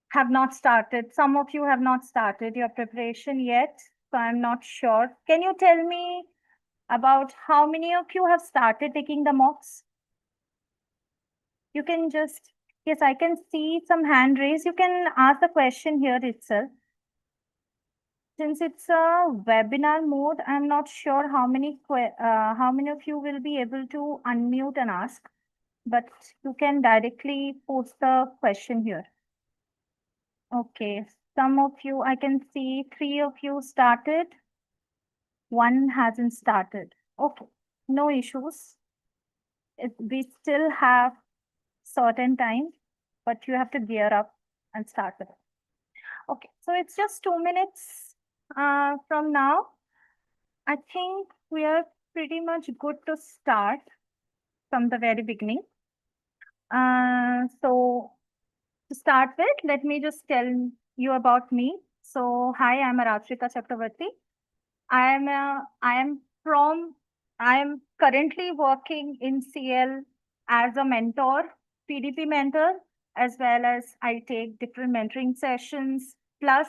have not started. Some of you have not started your preparation yet, so I'm not sure. Can you tell me about how many of you have started taking the mocks? You can just, yes, I can see some hand raised. You can ask the question here itself. Since it's a webinar mode, I'm not sure how many of you will be able to unmute and ask, but you can directly post the question here. Okay, some of you, I can see 3 of you started. 1 hasn't started. Okay, no issues. We still have certain time, but you have to gear up and start with it. Okay, so it's just 2 minutes from now. I think we are pretty much good to start from the very beginning. So to start with, let me just tell you about me. So hi, I'm Arachita Chakravarti. I am currently working in CL as a mentor, PDP mentor, as well as I take different mentoring sessions. Plus,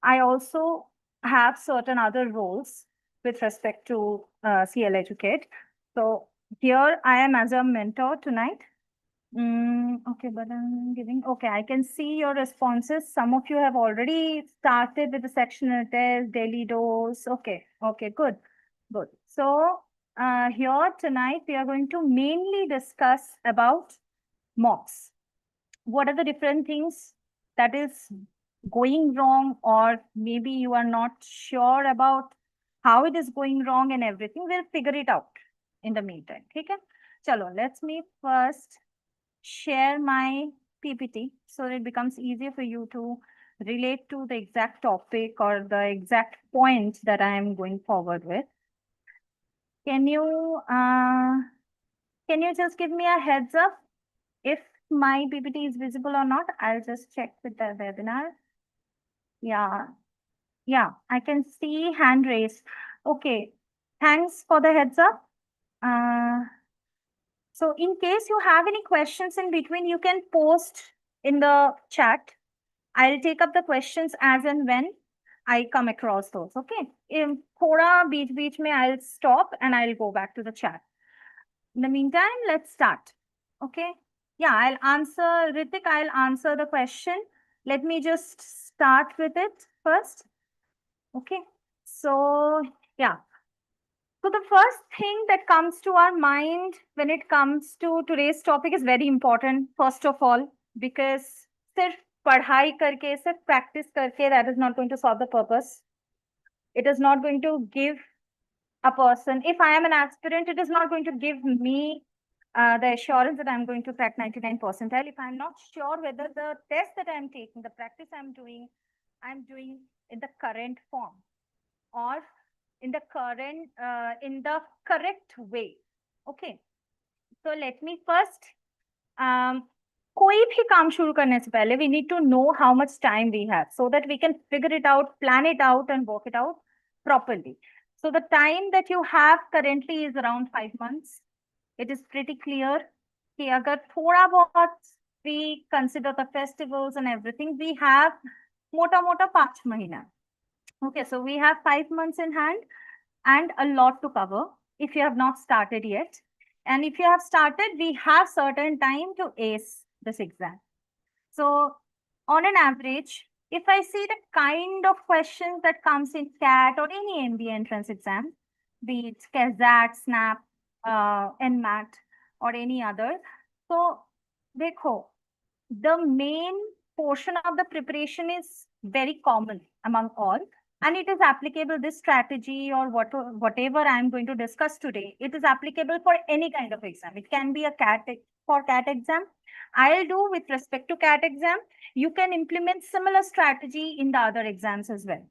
I also have certain other roles with respect to CL Educate. So here I am as a mentor tonight. Okay, but I'm giving, okay, I can see your responses. Some of you have already started with the sectional test, daily dose. Okay, good, good. So here tonight, we are going to mainly discuss about mocks. What are the different things that is going wrong, or maybe you are not sure about how it is going wrong and everything. We'll figure it out in the meantime. Okay, chalo, let's me first share my PPT so it becomes easier for you to relate to the exact topic or the exact point that I am going forward with. Can you just give me a heads up if my PPT is visible or not? I'll just check with the webinar. Yeah, I can see hand raised. Okay, thanks for the heads up. So in case you have any questions in between, you can post in the chat. I'll take up the questions as and when I come across those. Okay. Thoda beach mein I'll stop and I'll go back to the chat. In the meantime, let's start. Okay. Yeah, I'll answer, Ritik, I'll answer the question. Let me just start with it first. Okay. So, yeah. So the first thing that comes to our mind when it comes to today's topic is very important, first of all, because sirf padhai karke, sirf practice karke, that is not going to solve the purpose. It is not going to give a person, if I am an aspirant, it is not going to give me the assurance that I'm going to crack 99 percentile. If I'm not sure whether the test that I'm taking, the practice I'm doing in the current form or in the correct way. Okay. So let me first, कोई भी काम शुरू करने से पहले we need to know how much time we have so that we can figure it out, plan it out and work it out properly. So the time that you have currently is around 5 months. It is pretty clear कि अगर थोड़ा बहुत we consider the festivals and everything, we have मोटा मोटा 5 महीना. Okay, so we have 5 months in hand and a lot to cover if you have not started yet. And if you have started, we have certain time to ace this exam. So on an average, if I see the kind of questions that comes in CAT or any MBA entrance exam, be it CAT, SNAP, NMAT or any other, so dekho, the main portion of the preparation is very common among all, and it is applicable, this strategy or whatever I am going to discuss today, it is applicable for any kind of exam. It can be a CAT exam. I'll do with respect to CAT exam. You can implement similar strategy in the other exams as well.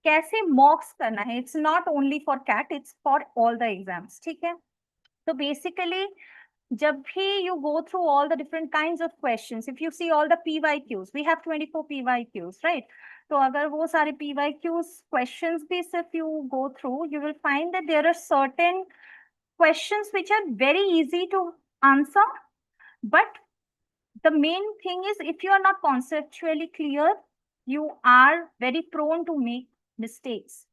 कैसे mocks करना है? It's not only for CAT, it's for all the exams. ठीक है? So basically, जब भी you go through all the different kinds of questions, if you see all the PYQs, we have 24 PYQs, right? तो अगर वो सारे PYQs questions भी if you go through, you will find that there are certain questions which are very easy to answer, but the main thing is if you are not conceptually clear, you are very prone to make mistakes.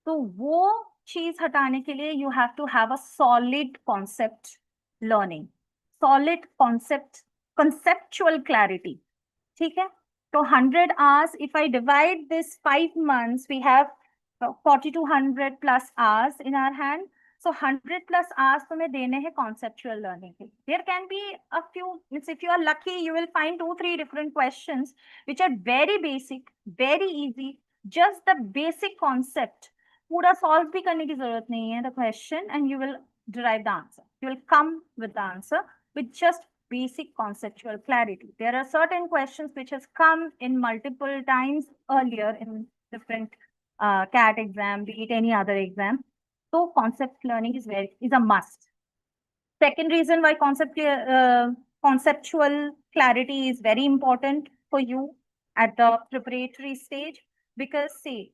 तो वो चीज हटाने के लिए you have to have a solid concept learning, solid conceptual clarity. ठीक है? तो 100 hours, if I divide this 5 months, we have 40 to 100 plus hours in our hand. So 100 plus hours तुम्हें देने हैं conceptual learning के. There can be a few, if you are lucky, you will find 2-3 different questions which are very basic, very easy, just the basic concept. पूरा solve भी करने की जरूरत नहीं है the question, and you will derive the answer. You will come with the answer with just basic conceptual clarity. There are certain questions which has come in multiple times earlier in different CAT exam, be it any other exam. So concept learning is a must. Second reason why conceptual clarity is very important for you at the preparatory stage, because see,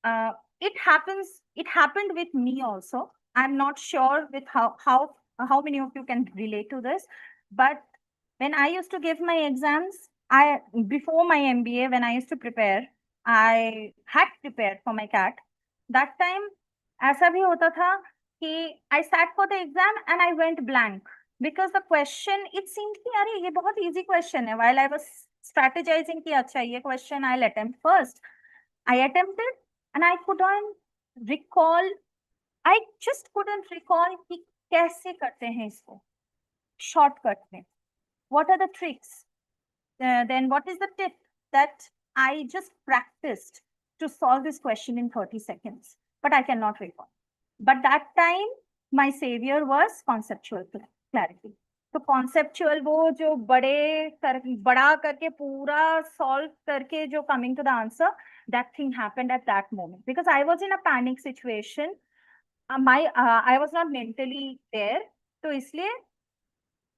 it happened with me also. I'm not sure with how many of you can relate to this, but when I used to give my exams, before my MBA, when I used to prepare, I had prepared for my CAT. That time, ऐसा भी होता था कि I sat for the exam and I went blank because the question, it seemed कि अरे ये बहुत easy question है. While I was strategizing कि अच्छा ये question I'll attempt first, I attempted and I couldn't recall. I just couldn't recall कि कैसे करते हैं इसको shortcut में. What are the tricks? Then what is the tip that I just practiced to solve this question in 30 seconds? But I cannot recall. But that time, my savior was conceptual clarity. तो conceptual वो जो बड़ा करके पूरा solve करके जो coming to the answer, that thing happened at that moment. Because I was in a panic situation. I was not mentally there. तो इसलिए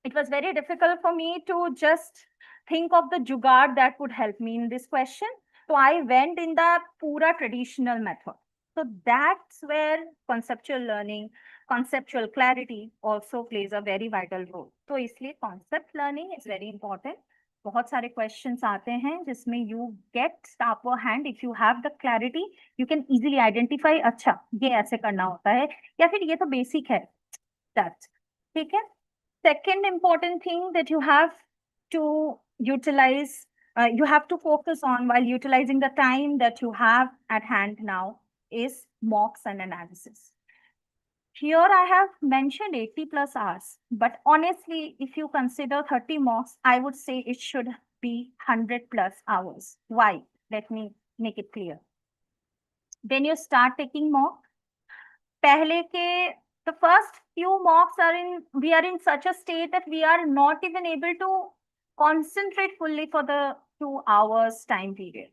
it was very difficult for me to just think of the jugaad that would help me in this question. So I went in the pura traditional method. So that's where conceptual learning, conceptual clarity also plays a very vital role. So इसलिए concept learning is very important. बहुत सारे questions आते हैं जिसमें you get upper hand. If you have the clarity, you can easily identify, अच्छा ये ऐसे करना होता है या फिर ये तो basic है. That ठीक है. Second important thing that you have to utilize, you have to focus on while utilizing the time that you have at hand now is mocks and analysis. Here I have mentioned 80 plus hours, but honestly, if you consider 30 mocks, I would say it should be 100 plus hours. Why? Let me make it clear. When you start taking mock, पहले के the first few mocks we are in such a state that we are not even able to concentrate fully for the 2 hours time period.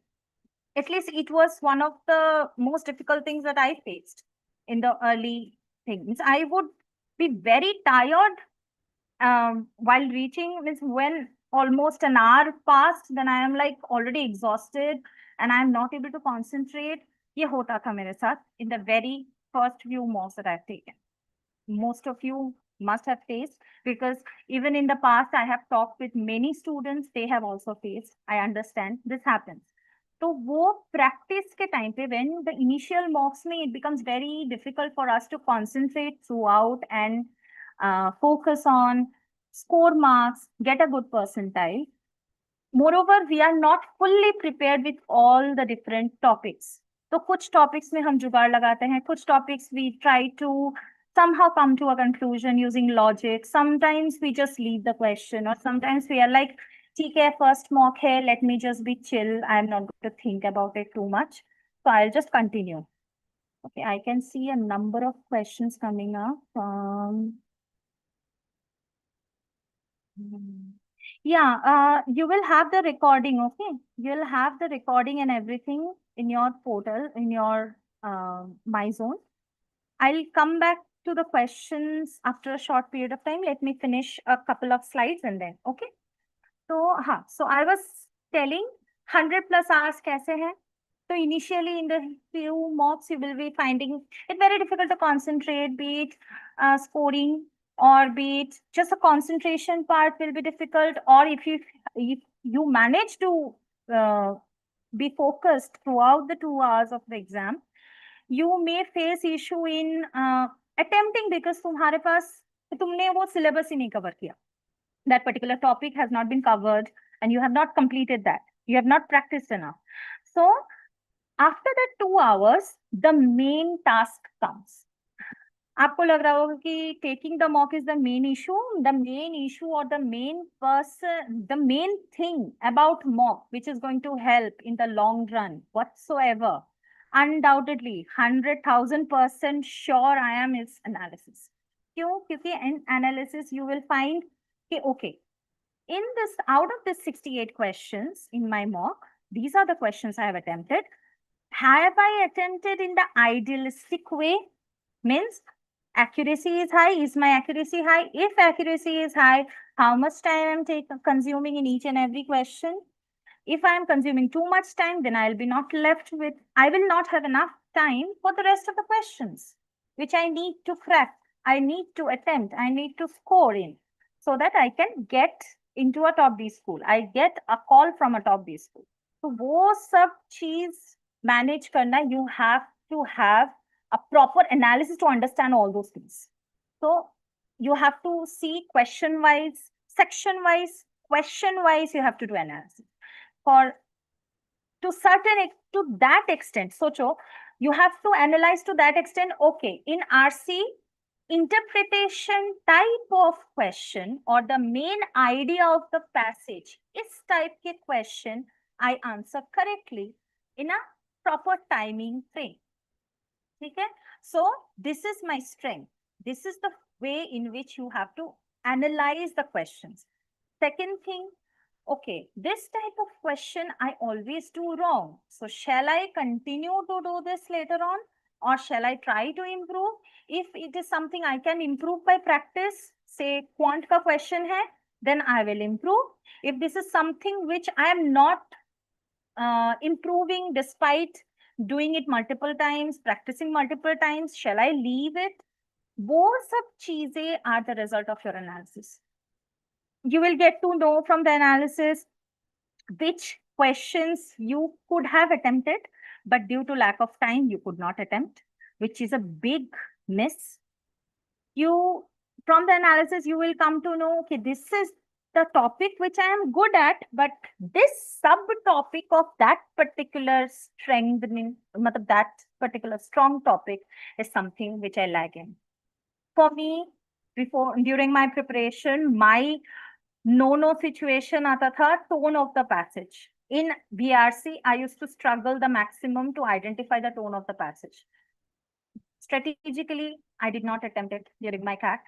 At least it was one of the most difficult things that I faced in the early things. I would be very tired while reaching, when almost an hour passed, then I am like already exhausted and I am not able to concentrate. ये होता था मेरे साथ in the very first few mocks that I've taken. Most of you must have faced, because even in the past I have talked with many students, they have also faced. I understand this happens. So वो practice के time पे, when the initial mocks में it becomes very difficult for us to concentrate throughout and focus on, score marks, get a good percentile. Moreover, we are not fully prepared with all the different topics. तो कुछ topics में हम जुगाड़ लगाते हैं, कुछ topics we try to somehow come to a conclusion using logic. Sometimes we just leave the question, or sometimes we are like, ठीक है, first mock है, let me just be chill. I am not going to think about it too much. So I'll just continue. Okay, I can see a number of questions coming up. Yeah, you will have the recording, okay? You'll have the recording and everything in your portal, in your MyZone. I'll come back to the questions after a short period of time. Let me finish a couple of slides and then, okay? So I was telling 100 plus hours kaise hai. So initially in the few mocks, you will be finding it very difficult to concentrate, be it scoring or be it just a concentration part will be difficult, or if you manage to be focused throughout the 2 hours of the exam, you may face issue in attempting because तुम्हारे पास तुमने वो syllabus ही नहीं cover किया. That particular topic has not been covered and you have not completed that. You have not practiced enough. So after that 2 hours, the main task comes. आपको लग रहा होगा कि taking the mock is the main issue. The main issue or the main person, the main thing about mock, which is going to help in the long run whatsoever, undoubtedly, 100,000% sure I am, is analysis. क्यों? क्योंकि in analysis you will find कि okay, in this, out of this 68 questions in my mock, these are the questions I have attempted. Have I attempted in the idealistic way? Means accuracy is high. Is my accuracy high? If accuracy is high, how much time I'm consuming in each and every question? If I am consuming too much time, then I will not have enough time for the rest of the questions, which I need to crack, I need to attempt, I need to score in, so that I can get into a top D school. I get a call from a top D school. So वो सब चीज manage करना, you have to have a proper analysis to understand all those things. So you have to see question wise, section wise, question wise, you have to do analysis. For to that extent, socho, you have to analyze to that extent. Okay, in RC, interpretation type of question or the main idea of the passage is type के question I answer correctly in a proper timing frame. Okay, so this is my strength. This is the way in which you have to analyze the questions. Second thing, okay, this type of question I always do wrong. So shall I continue to do this later on, or shall I try to improve? If it is something I can improve by practice, say quant ka question hai, then I will improve. If this is something which I am not improving despite doing it multiple times, practicing multiple times, shall I leave it? वो सब चीजें are the result of your analysis. You will get to know from the analysis which questions you could have attempted, but due to lack of time, you could not attempt, which is a big miss. From the analysis, you will come to know, okay, this is the topic which I am good at, but this subtopic of that particular strengthening, that particular strong topic is something which I lag in. For me, during my preparation, my no situation aata tha tone of the passage. In VARC, I used to struggle the maximum to identify the tone of the passage. Strategically, I did not attempt it during my CAT,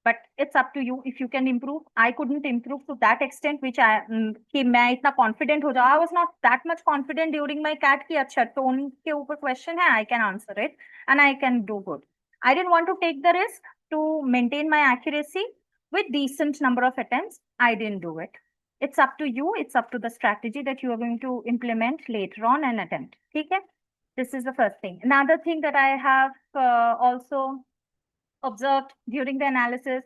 but it's up to you if you can improve. I couldn't improve to that extent, which कि मैं इतना confident हो जाऊँ. I was not that much confident during my CAT कि अच्छा tone के ऊपर question है, I can answer it and I can do good. I didn't want to take the risk to maintain my accuracy with decent number of attempts. I didn't do it. It's up to you. It's up to the strategy that you are going to implement later on and attempt. Okay? This is the first thing. Another thing that I have also observed during the analysis,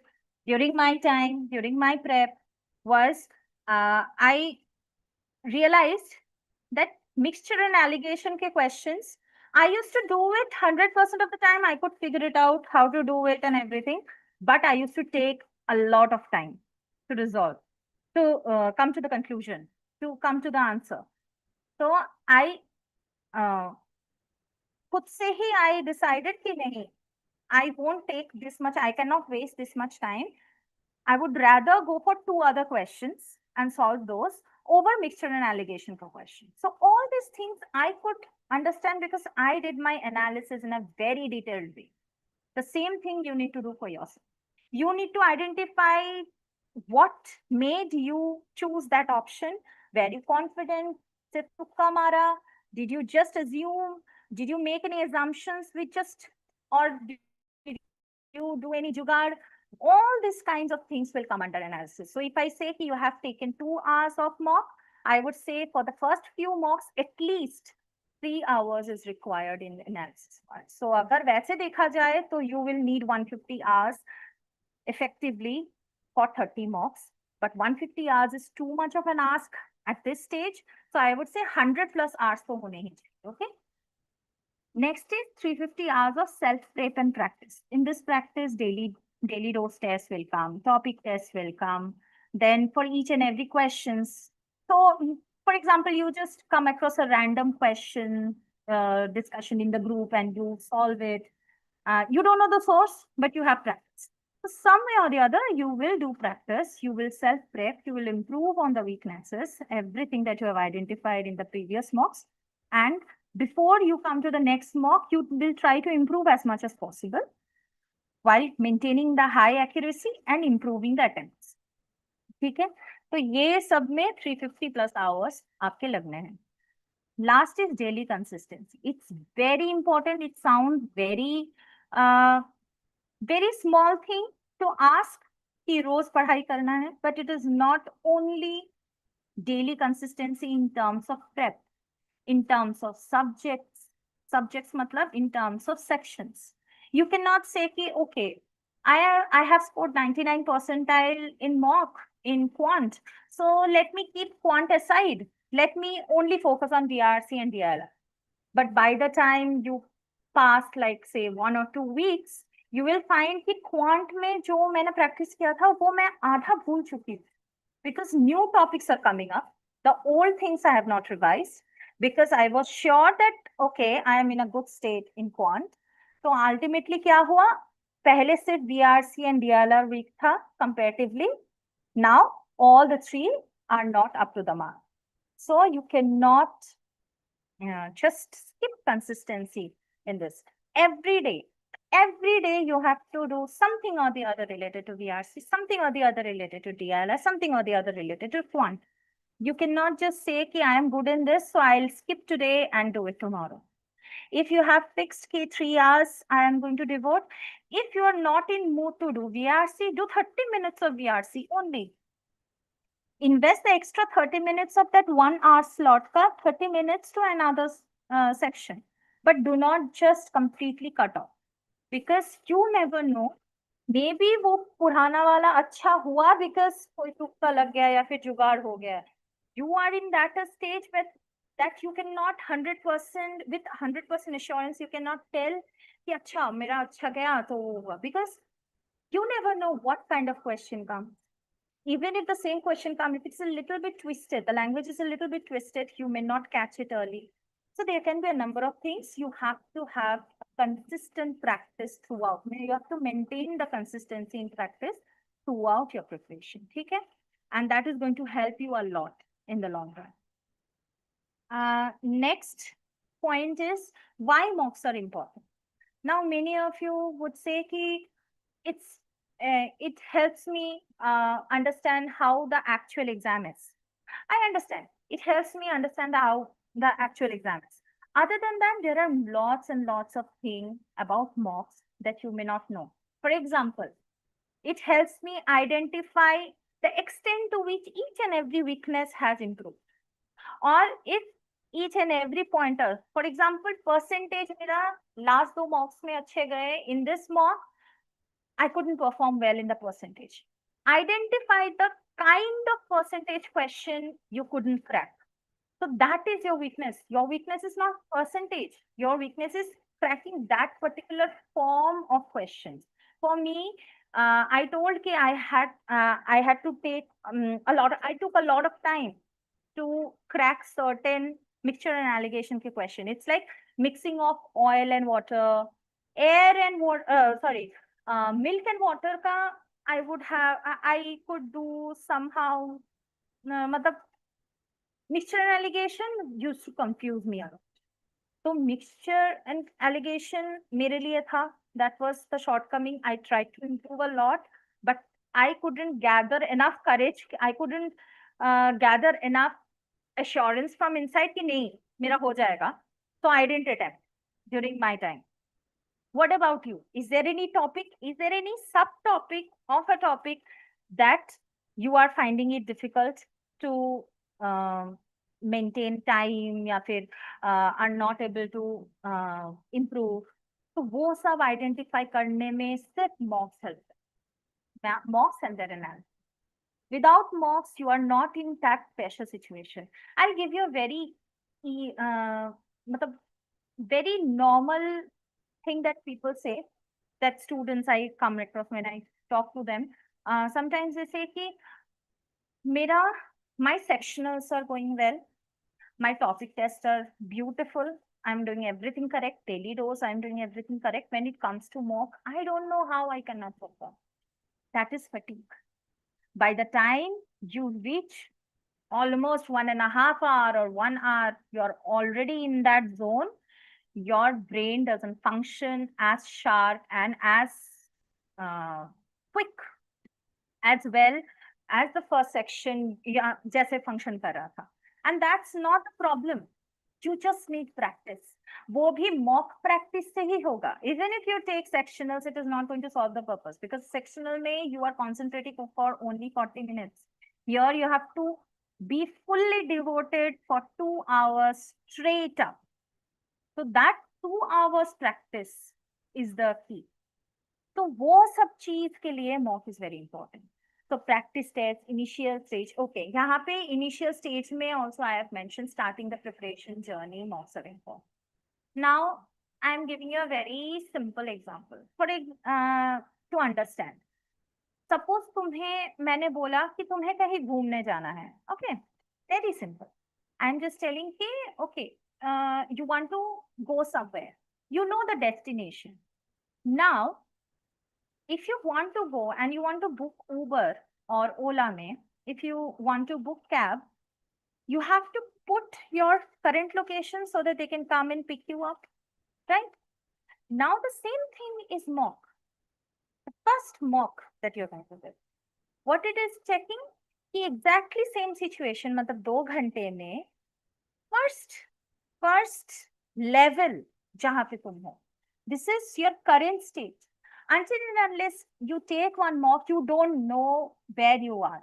during my time, during my prep, was I realized that mixture and allegation ke questions, I used to do it 100% of the time. I could figure it out, how to do it and everything. But I used to take a lot of time to resolve, to come to the conclusion, to come to the answer. So I खुद से ही I decided कि नहीं, I won't take this much, I cannot waste this much time. I would rather go for 2 other questions and solve those over mixture and allegation for questions. So all these things I could understand because I did my analysis in a very detailed way. The same thing you need to do for yourself. You need to identify what made you choose that option. Were you confident? Did you just assume? Did you make any assumptions with just, or did you do any jugaad? All these kinds of things will come under analysis. So if I say you have taken 2 hours of mock, I would say for the first few mocks, at least 3 hours is required in analysis part. So agar वैसे देखा जाए तो you will need 150 hours effectively for 30 mocks. But 150 hours is too much of an ask at this stage. So I would say 100 plus hours to hone hi chahiye, okay? Next is 350 hours of self-prep and practice. In this practice, daily dose tests will come, topic tests will come. Then for each and every questions. So, for example, you just come across a random question discussion in the group and you solve it. You don't know the source, but you have practice. So some way or the other, you will do practice, you will self-prep, you will improve on the weaknesses, everything that you have identified in the previous mocks. And before you come to the next mock, you will try to improve as much as possible while maintaining the high accuracy and improving the attempts. ठीक है, तो ये सब में 350 plus hours आपके लगने हैं. Last is daily consistency. It's very important. It sounds very small thing to ask कि रोज पढ़ाई करना है, but it is not only daily consistency in terms of prep, in terms of subjects matlab in terms of sections. You cannot say ki okay, I have scored 99 percentile in mock in quant, so let me keep quant aside, let me only focus on VARC and DILR. But by the time you pass like say 1 or 2 weeks, you will find कि quant में जो मैंने practice किया था वो मैं आधा भूल चुकी थी, because new topics are coming up. The old things I have not revised because I was sure that okay, I am in a good state in quant. तो ultimately क्या हुआ, पहले सिर्फ VRC and DLR weak था comparatively. Now all the three are not up to the mark. So you cannot just skip consistency in this. Every day you have to do something or the other related to VRC, something or the other related to DILR, something or the other related to quant. You cannot just say ki I am good in this, so I'll skip today and do it tomorrow. If you have fixed ki 3 hours I am going to devote, if you are not in mood to do VRC, do 30 minutes of VRC only. Invest the extra 30 minutes of that 1 hour slot ka 30 minutes to another section. But do not just completely cut off, because you never know. Maybe वो पुराना वाला अच्छा हुआ because कोई तुक्का लग गया या फिर जुगाड़ हो गया. You are in that stage where that you cannot 100% with 100% assurance you cannot tell कि अच्छा मेरा अच्छा गया तो वो हुआ, because you never know what kind of question comes. Even if the same question comes, if it's a little bit twisted, the language is a little bit twisted, you may not catch it early. So there can be a number of things. You have to have a consistent practice throughout. You have to maintain the consistency in practice throughout your preparation. Okay? And that is going to help you a lot in the long run. Next point is why mocks are important. Now, many of you would say ki it helps me understand how the actual exam is. I understand. It helps me understand how the actual exam is. Other than that, there are lots and lots of things about mocks that you may not know. For example, it helps me identify the extent to which each and every weakness has improved. Or if each and every pointer, for example, percentage मेरा last 2 mocks में अच्छे गए, in this mock, I couldn't perform well in the percentage. Identify the kind of percentage question you couldn't crack. So that is your weakness. Your weakness is not percentage. Your weakness is cracking that particular form of questions. For me, I told कि I had to take I took a lot of time to crack certain mixture and alligation के question. It's like mixing of oil and water, air and water, milk and water का I could do somehow, मतलब mixture and alligation used to confuse me a lot. So mixture and alligation मेरे लिए था, that was the shortcoming. I tried to improve a lot, but I couldn't gather enough courage. I couldn't gather enough assurance from inside कि नहीं मेरा हो जाएगा. So I didn't attempt during my time. What about you? Is there any topic? Is there any subtopic of a topic that you are finding it difficult to maintain time या फिर are not able to improve? तो वो सब identify करने में सिर्फ mocks help. mocks and their analysis. Without mocks, you are not in that pressure situation. I'll give you a matlab, very normal thing that people say, that students I come across when I talk to them. Sometimes they say ki, my sectionals are going well. My topic tests are beautiful. I'm doing everything correct. Daily dose, I'm doing everything correct. When it comes to mock, I don't know how I cannot perform. That is fatigue. By the time you reach almost 1.5 hours or 1 hour, you're already in that zone. Your brain doesn't function as sharp and as quick as well as the first section जैसे function कर रहा था. And that's not a problem. You just need practice. वो भी mock practice से ही होगा. Even if you take sectionals, it is not going to solve the purpose, because sectional में you are concentrating for only 40 minutes. Here you have to be fully devoted for 2 hours straight up. So that 2 hours practice is the key. तो वो सब चीज के लिए mock is very important. So practice test, initial stage. Okay, यहाँ पे initial stage में also I have mentioned starting the preparation journey, mocks are important. Now I am giving you a very simple example for to understand. Suppose तुम्हें मैंने बोला कि तुम्हें कहीं घूमने जाना है. Okay, very simple. I am just telling कि okay, you want to go somewhere. You know the destination. Now, if you want to go and you want to book Uber or Ola mein, if you want to book cab, you have to put your current location so that they can come and pick you up, right? Now the same thing is mock. The first mock that you're going to do, what it is checking, कि exactly same situation, मतलब 2 घंटे में first level जहाँ पे तुम हो, this is your current state. Until and unless you take one mock, you don't know where you are.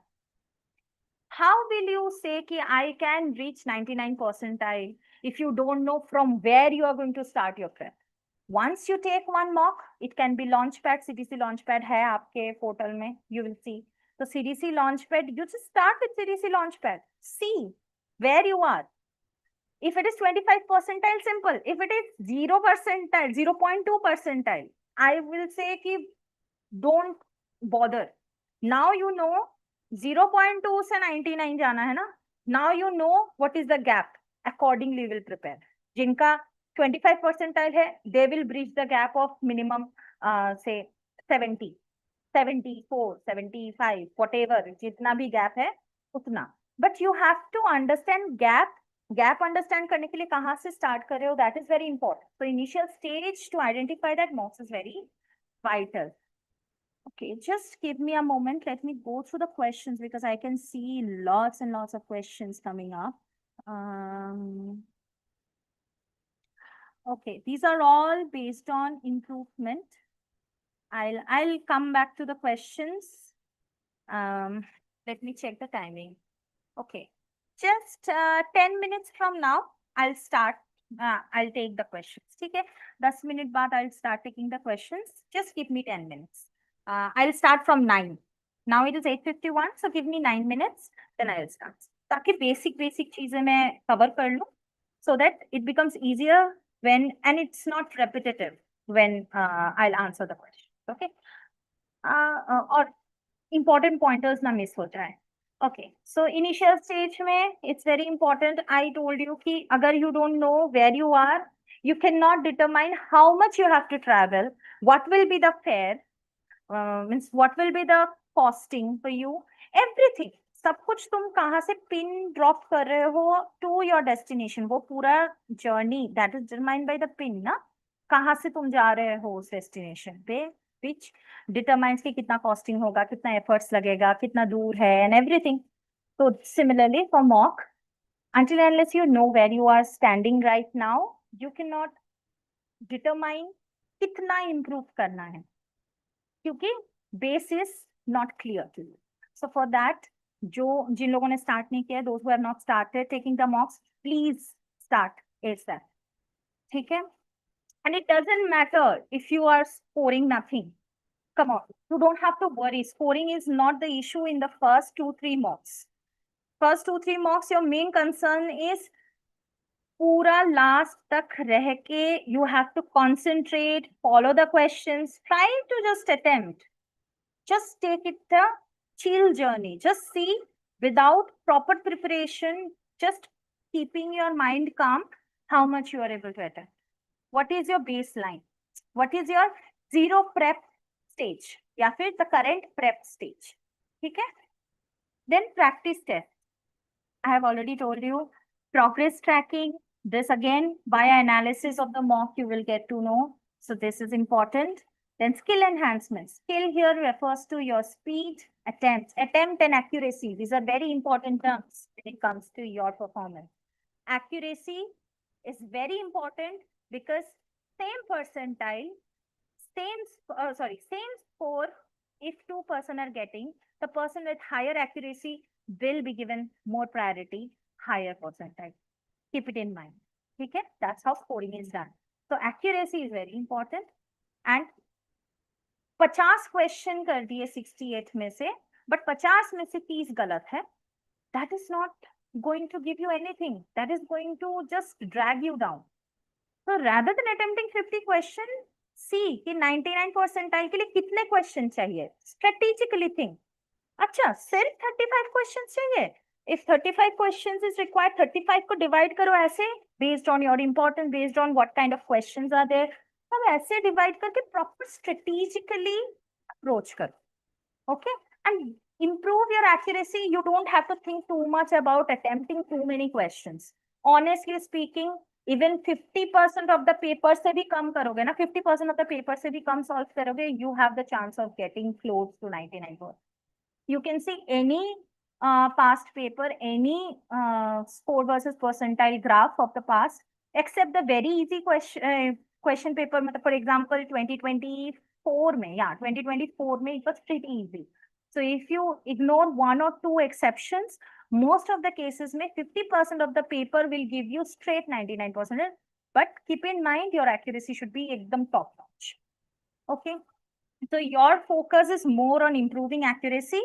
How will you say कि I can reach 99 percentile if you don't know from where you are going to start your prep? Once you take one mock, it can be Launchpad, CDC Launchpad है आपके portal में, you will see. So CDC Launchpad, you just start with CDC Launchpad. See where you are. If it is 25 percentile, simple. If it is 0 percentile, 0.2 percentile, I will say कि don't bother. Now you know 0.2 से 99 जाना है ना. Now you know what is the gap. Accordingly will prepare. जिनका 25 percentile है, they will breach the gap of minimum say 70, 74, 75, whatever, जितना भी gap है उतना. But you have to understand gap understand करने के लिए कहाँ से start कर रहे हो, that is very important. So initial stage to identify that mocks is very vital. Okay, just give me a moment. Let me go through the questions because I can see lots and lots of questions coming up. Okay, these are all based on improvement. I'll come back to the questions. Let me check the timing. Okay, just 10 minutes from now, I'll start. I'll take the questions. Okay, 10 minutes बाद I'll start taking the questions. Just give me 10 minutes. I'll start from 9. Now it is 8:51, so give me 9 minutes, then I'll start. ताकि basic चीजें मैं cover कर लूँ, so that it becomes easier when, and it's not repetitive when I'll answer the question. Okay, or important pointers ना miss हो जाए. Okay, so initial stage में it's very important. I told you कि अगर you don't know where you are, you cannot determine how much you have to travel, what will be the fare, means what will be the costing for you, everything. सब कुछ तुम कहाँ से pin drop कर रहे हो to your destination, वो पूरा journey that is determined by the pin ना, कहाँ से तुम जा रहे हो उस destination पे, which determines कि कितना costing होगा, कितना efforts लगेगा, कितना दूर है, and everything. So similarly for mock, until and unless you know where you are standing right now, you cannot determine कितना improve करना है, क्योंकि base is not clear to you. So for that, जिन लोगों ने start नहीं किया, those who have not started taking the mocks, please start ASAP. ठीक है? And it doesn't matter if you are scoring nothing. come on, you don't have to worry. Scoring is not the issue in the first 2-3 mocks. First 2-3 mocks, your main concern is पूरा last तक रह के you have to concentrate, follow the questions, try to just attempt. Just take it the chill journey. Just see without proper preparation, just keeping your mind calm, how much you are able to attempt. What is your baseline? What is your zero prep stage? या फिर the current prep stage. ठीक है? Then practice test. I have already told you progress tracking. This again via analysis of the mock you will get to know. So this is important. Then skill enhancement. Skill here refers to your speed, attempt and accuracy. These are very important terms when it comes to your performance. Accuracy is very important because same percentile, same score, if 2 person are getting, the person with higher accuracy will be given more priority, higher percentile. Keep it in mind. Okay, that's how scoring is done. So accuracy is very important. And 50 question कर दिए 68 में से, but 50 में से 30 गलत है. That is not going to give you anything. That is going to just drag you down. So rather than attempting 50 question, see कि 99 percentile के लिए कितने question चाहिए. Strategically think. अच्छा, सिर्फ 35 questions चाहिए. If 35 questions is required, 35 को divide करो ऐसे, based on your importance, based on what kind of questions are there. अब ऐसे divide करके proper strategically approach करो. Okay? And improve your accuracy. You don't have to think too much about attempting too many questions. Honestly speaking, even 50% of the paper से भी कम करोगे ना, 50% of the paper से भी कम solve करोगे, you have the chance of getting close to 99%. You can see any past paper, any score versus percentile graph of the past, except the very easy question paper. For example, 2024 में, yeah, 2024 में it was pretty easy. So if you ignore 1 or 2 exceptions, most of the cases में 50% of the paper will give you straight 99%. But keep in mind your accuracy should be ekdam top notch. Okay. So your focus is more on improving accuracy,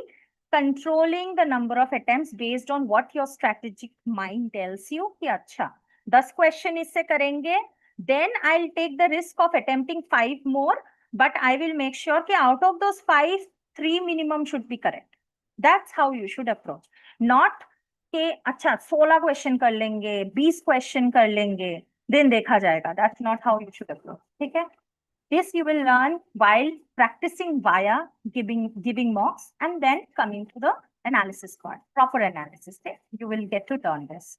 controlling the number of attempts based on what your strategic mind tells you कि अच्छा 10 question इससे करेंगे, then I'll take the risk of attempting 5 more, but I will make sure कि out of those 5, 3 minimum should be correct. That's how you should approach. Not कि अच्छा 16 question कर लेंगे, 20 question कर लेंगे, then देखा जाएगा. That's not how you should approach. ठीक है? This you will learn while practicing via giving mocks and then coming to the analysis part, proper analysis. You will get to learn this.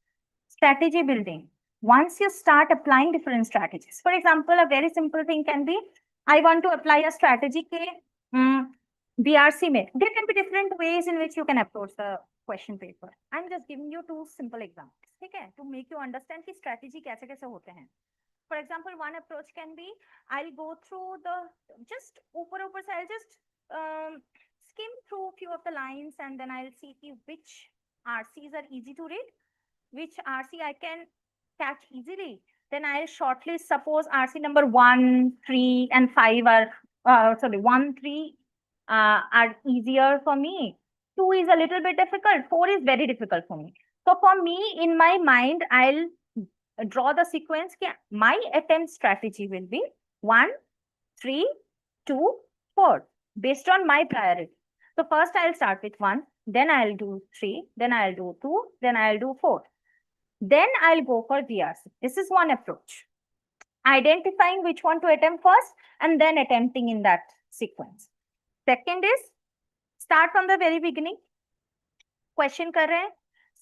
Strategy building. Once you start applying different strategies, for example, a very simple thing can be, I want to apply a strategy ke VARC mein. There can be different ways in which you can approach the question paper. I'm just giving you 2 simple examples, okay, to make you understand ki strategy kaise kaise hote hain. For example, one approach can be, I'll go through the, just I'll just skim through a few of the lines and then I'll see which RCs are easy to read, which RC I can catch easily. Then I'll shortlist, suppose RC number 1, 3 and 5 are, 1, 3 are easier for me. 2 is a little bit difficult. 4 is very difficult for me. So for me, in my mind, I'll draw the sequence. My attempt strategy will be 1, 3, 2, 4 based on my priority. So first I'll start with 1, then I'll do 3, then I'll do 2, then I'll do 4. Then I'll go for VARC. This is one approach. Identifying which one to attempt first and then attempting in that sequence. Second is start from the very beginning. Question कर रहे हैं,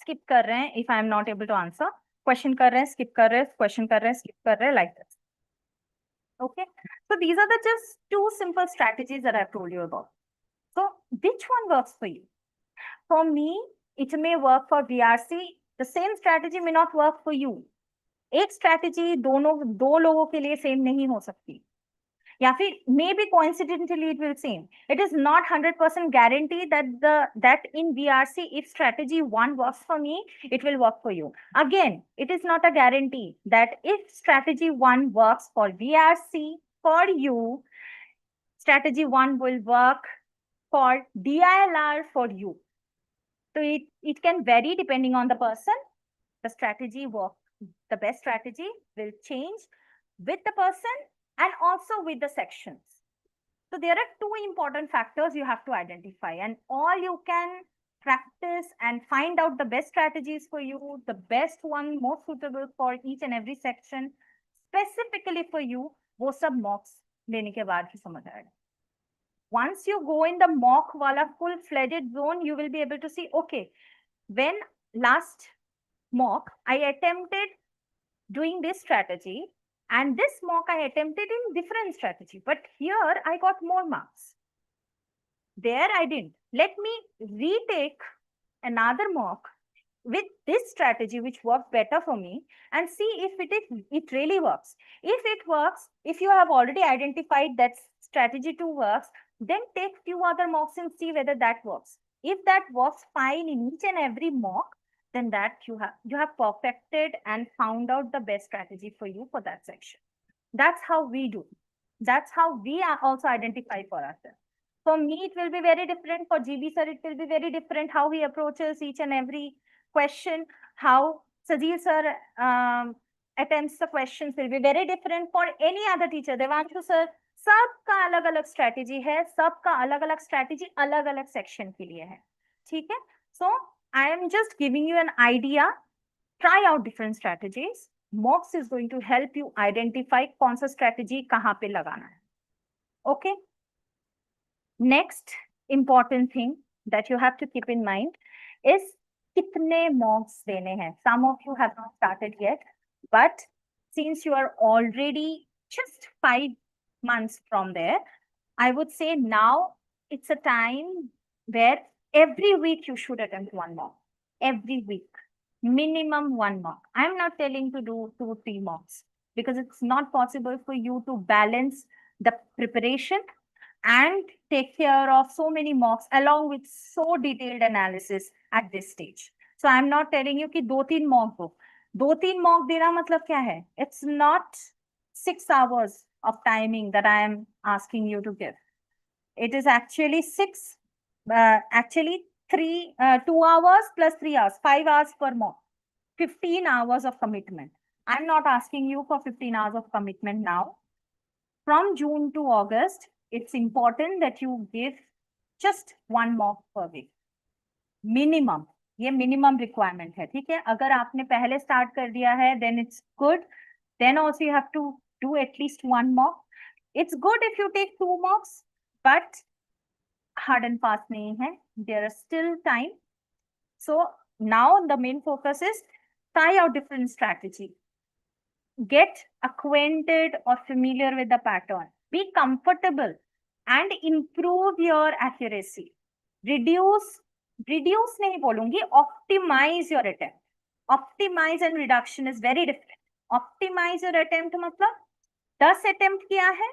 skip कर रहे हैं if I am not able to answer. Question कर रहे हैं, skip कर रहे हैं, question कर रहे हैं, skip कर रहे हैं, like this. Okay. So these are the just 2 simple strategies that I've told you about. So which one works for you? For me, it may work for VARC. The same strategy may not work for you. एक strategy दो लोगों के लिए same नहीं हो सकती. या फिर maybe coincidentally it will same. It is not 100% guarantee that in VARC, if strategy 1 works for me, it will work for you. Again, it is not a guarantee that if strategy 1 works for VARC for you, strategy 1 will work for DILR for you. So it can vary depending on the person. The strategy work, the best strategy will change with the person and also with the sections. So there are two important factors you have to identify, and all you can practice and find out the best strategies for you, the best one most suitable for each and every section, specifically for you, वो सब mocks लेने के बाद ही समझ आएगा. Once you go in the mock wala full-fledged zone, you will be able to see, okay, when last mock, I attempted doing this strategy, and this mock I attempted in different strategy, but here I got more marks. There I didn't. Let me retake another mock with this strategy which worked better for me and see if it really works. If it works, if you have already identified that strategy 2 works, then take few other mocks and see whether that works. If that works fine in each and every mock, then that you have perfected and found out the best strategy for you for that section. That's how we do. That's how we also identify for ourselves. For me, it will be very different. For GB sir, it will be very different how he approaches each and every question. How Sajil sir attempts the questions will be very different for any other teacher. Devanshu sir, सबका अलग-अलग strategy है, सबका अलग-अलग strategy अलग-अलग section के लिए है. ठीक है? So I am just giving you an idea. Try out different strategies. Mocks is going to help you identify कौन सा strategy कहाँ पे लगाना है. Okay? Next important thing that you have to keep in mind is कितने mocks देने हैं. Some of you have not started yet, but since you are already just 5 months from there, I would say now it's a time where every week you should attempt 1 mock. Every week, minimum 1 mock. I'm not telling to do 2-3 mocks because it's not possible for you to balance the preparation and take care of so many mocks along with so detailed analysis at this stage. So I'm not telling you कि 2-3 mock हो. 2-3 mock देना मतलब क्या है? It's not 6 hours of timing that I am asking you to give. It is actually 2 hours plus 3 hours, 5 hours per mock, 15 hours of commitment. I'm not asking you for 15 hours of commitment now. From June to August, it's important that you give just 1 mock per week. Minimum. ये minimum requirement है, ठीक है? अगर आपने पहले start कर दिया है, then it's good. Then also you have to do at least 1 mock. It's good if you take 2 mocks, but hard and fast nahi hai. There is still time. So now the main focus is try out different strategy. Get acquainted or familiar with the pattern. Be comfortable and improve your accuracy. Reduce nahi bolungi, optimize your attempt. Optimize and reduction is very different. Optimize your attempt matlab 10 attempt किया है,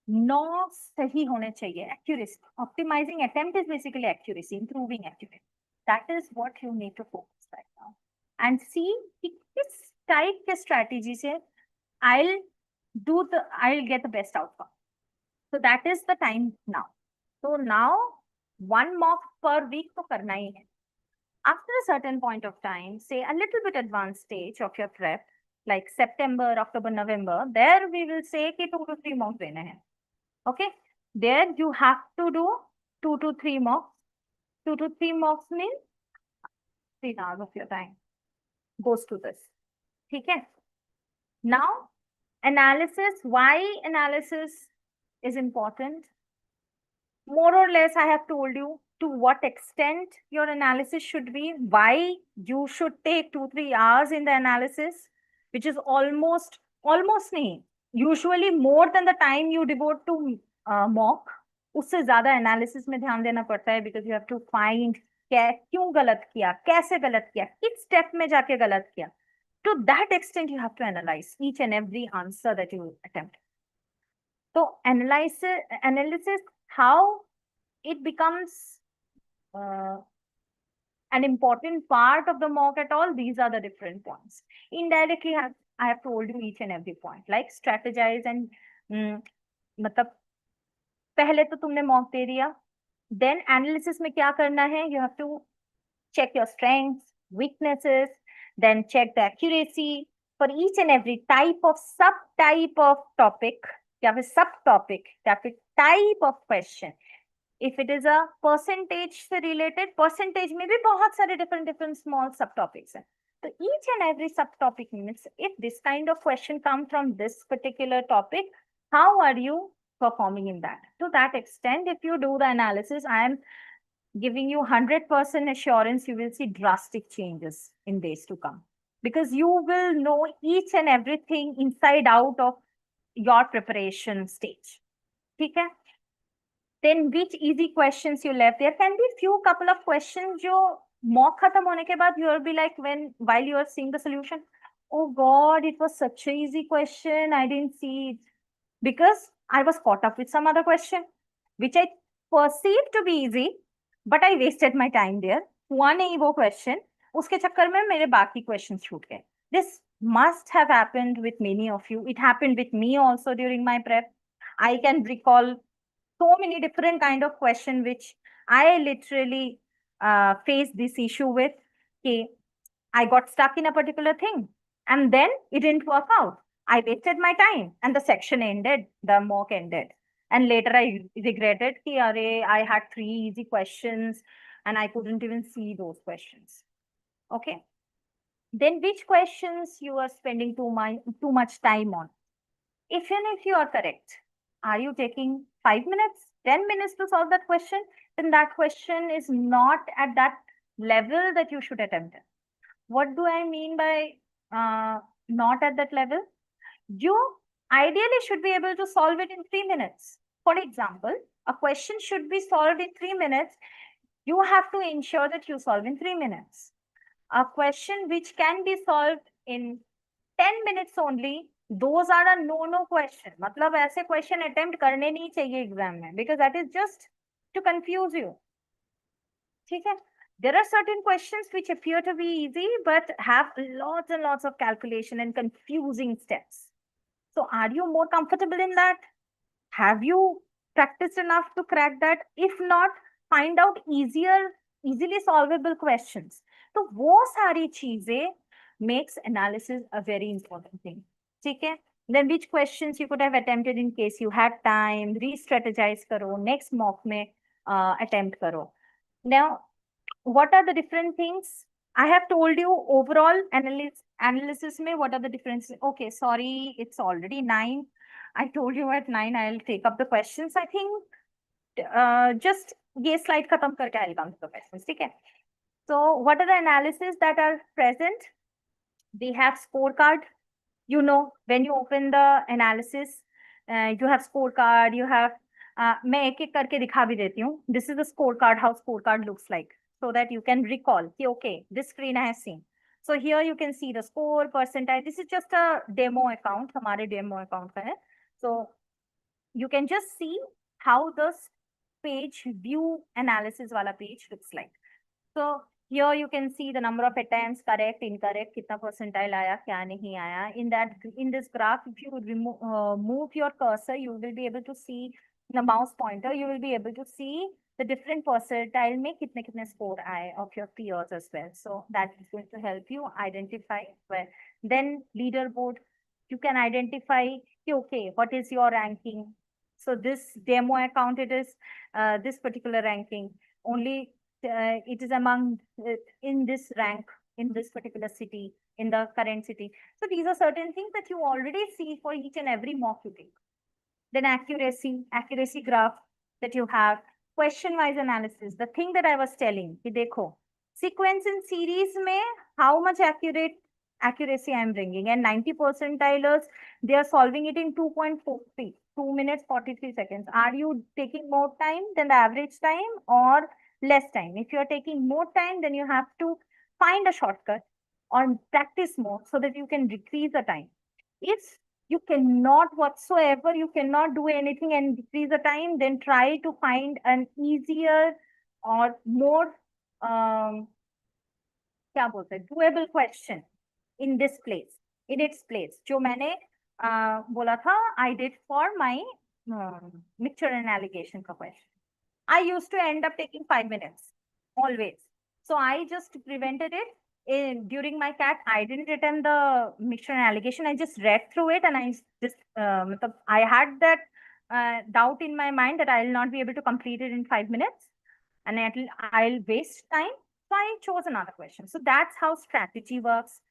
9 सही होने चाहिए. Accuracy. Optimizing attempt is basically accuracy, improving accuracy. That is what you need to focus right now. And see किस type के strategy से I'll get the best outcome. So that is the time now. So now 1 mock per week तो करना ही है. After a certain point of time, say a little bit advanced stage of your prep, like September, October, November, there we will say कि 2 to 3 mocks देने हैं. Okay, there you have to do 2 to 3 mocks. 2 to 3 mocks means 3 hours of your time goes to this. Okay. Now, analysis. Why analysis is important? More or less, I have told you to what extent your analysis should be. Why you should take 2-3 hours in the analysis, which is almost nahi. Usually more than the time you devote to mock, उससे ज़्यादा analysis में ध्यान देना पड़ता है because you have to find क्यों गलत किया, कैसे गलत किया, किस step में जाके गलत किया. To that extent, you have to analyze each and every answer that you attempt. So analysis, how it becomes an important part of the mock at all, these are the different points. Indirectly, I have told you each and every point, like strategize and matlab पहले तो तुमने mock दे दिया, then analysis में क्या करना है, you have to check your strengths, weaknesses, then check the accuracy for each and every type of subtype of topic या फिर subtopic या फिर type of question. If it is a percentage से related, percentage में भी बहुत सारे different small subtopics हैं. So each and every subtopic means if this kind of question come from this particular topic, how are you performing in that? To that extent, if you do the analysis, I am giving you 100% assurance you will see drastic changes in days to come, because you will know each and everything inside out of your preparation stage. Okay? Then which easy questions you left? There can be few couple of questions jo mock khatam hone ke baad you will be like, when while you are seeing the solution, oh god, it was such a easy question, I didn't see it, because I was caught up with some other question which I perceived to be easy, but I wasted my time there. हुआ नहीं वो question, उसके चक्कर में मेरे बाकी questions छूट गए. This must have happened with many of you. It happened with me also during my prep. I can recall so many different kind of question which I literally faced this issue with. Okay, I got stuck in a particular thing and then it didn't work out. I wasted my time and the section ended, the mock ended. And later I regretted ki, Arey, I had 3 easy questions and I couldn't even see those questions. Okay. Then which questions you are spending too much time on? Even if you are correct, are you taking 5 minutes, 10 minutes to solve that question? Then that question is not at that level that you should attempt it. What do I mean by not at that level? You ideally should be able to solve it in 3 minutes. For example, a question should be solved in 3 minutes. You have to ensure that you solve in 3 minutes. A question which can be solved in 10 minutes only, those are a no question. मतलब ऐसे question attempt करने नहीं चाहिए exam में, because that is just to confuse you. ठीक है? There are certain questions which appear to be easy but have lots and lots of calculation and confusing steps. So are you more comfortable in that? Have you practiced enough to crack that? If not, find out easily solvable questions. तो वो सारी चीजें makes analysis a very important thing. ठीक है? Then which questions you could have attempted in case you had time, re-strategize करो, next mock में attempt करो. Now, what are the different things? I have told you overall analysis में what are the differences. Okay, sorry, it's already 9. I told you at 9 I'll take up the questions. I think just ये slide खत्म करके I'll come to the questions. ठीक है? So what are the analyses that are present? We have scorecard. You know, when you open the analysis, you have scorecard, you have मैं एक एक करके दिखा भी देती हूँ. This is the scorecard, how scorecard looks like, so that you can recall कि okay, this screen I have seen. So here you can see the score, percentile. This is just a demo account, हमारे demo account का है. So you can just see how the page view analysis वाला page looks like. So here you can see the number of attempts, correct, incorrect, कितना percentile आया, क्या नहीं आया. In this graph, if you would move your cursor, you will be able to see the mouse pointer. You will be able to see the different percentile में कितने score आए of your peers as well. So that is going to help you identify well. Then leaderboard, you can identify okay, what is your ranking. So this demo account, it is this particular ranking only. It is among in this rank in this particular city, in the current city. So these are certain things that you already see for each and every mock you take. Then accuracy graph that you have, question wise analysis, the thing that I was telling कि देखो sequence in series में how much accuracy I am bringing, and 90 percentilers, they are solving it in 2.43, 2 minutes 43 seconds. Are you taking more time than the average time or less time? If you are taking more time, then you have to find a shortcut or practice more so that you can decrease the time. If you cannot whatsoever, you cannot do anything and decrease the time, then try to find an easier or more क्या बोलते हैं doable question in this place, in its place. जो मैंने बोला था I did for my mixture and alligation का question. I used to end up taking 5 minutes always. So I just prevented it. During my CAT, I didn't attempt the mixture and alligation. I just read through it and I just I had that doubt in my mind that I'll not be able to complete it in 5 minutes and I'll waste time. So I chose another question. So that's how strategy works.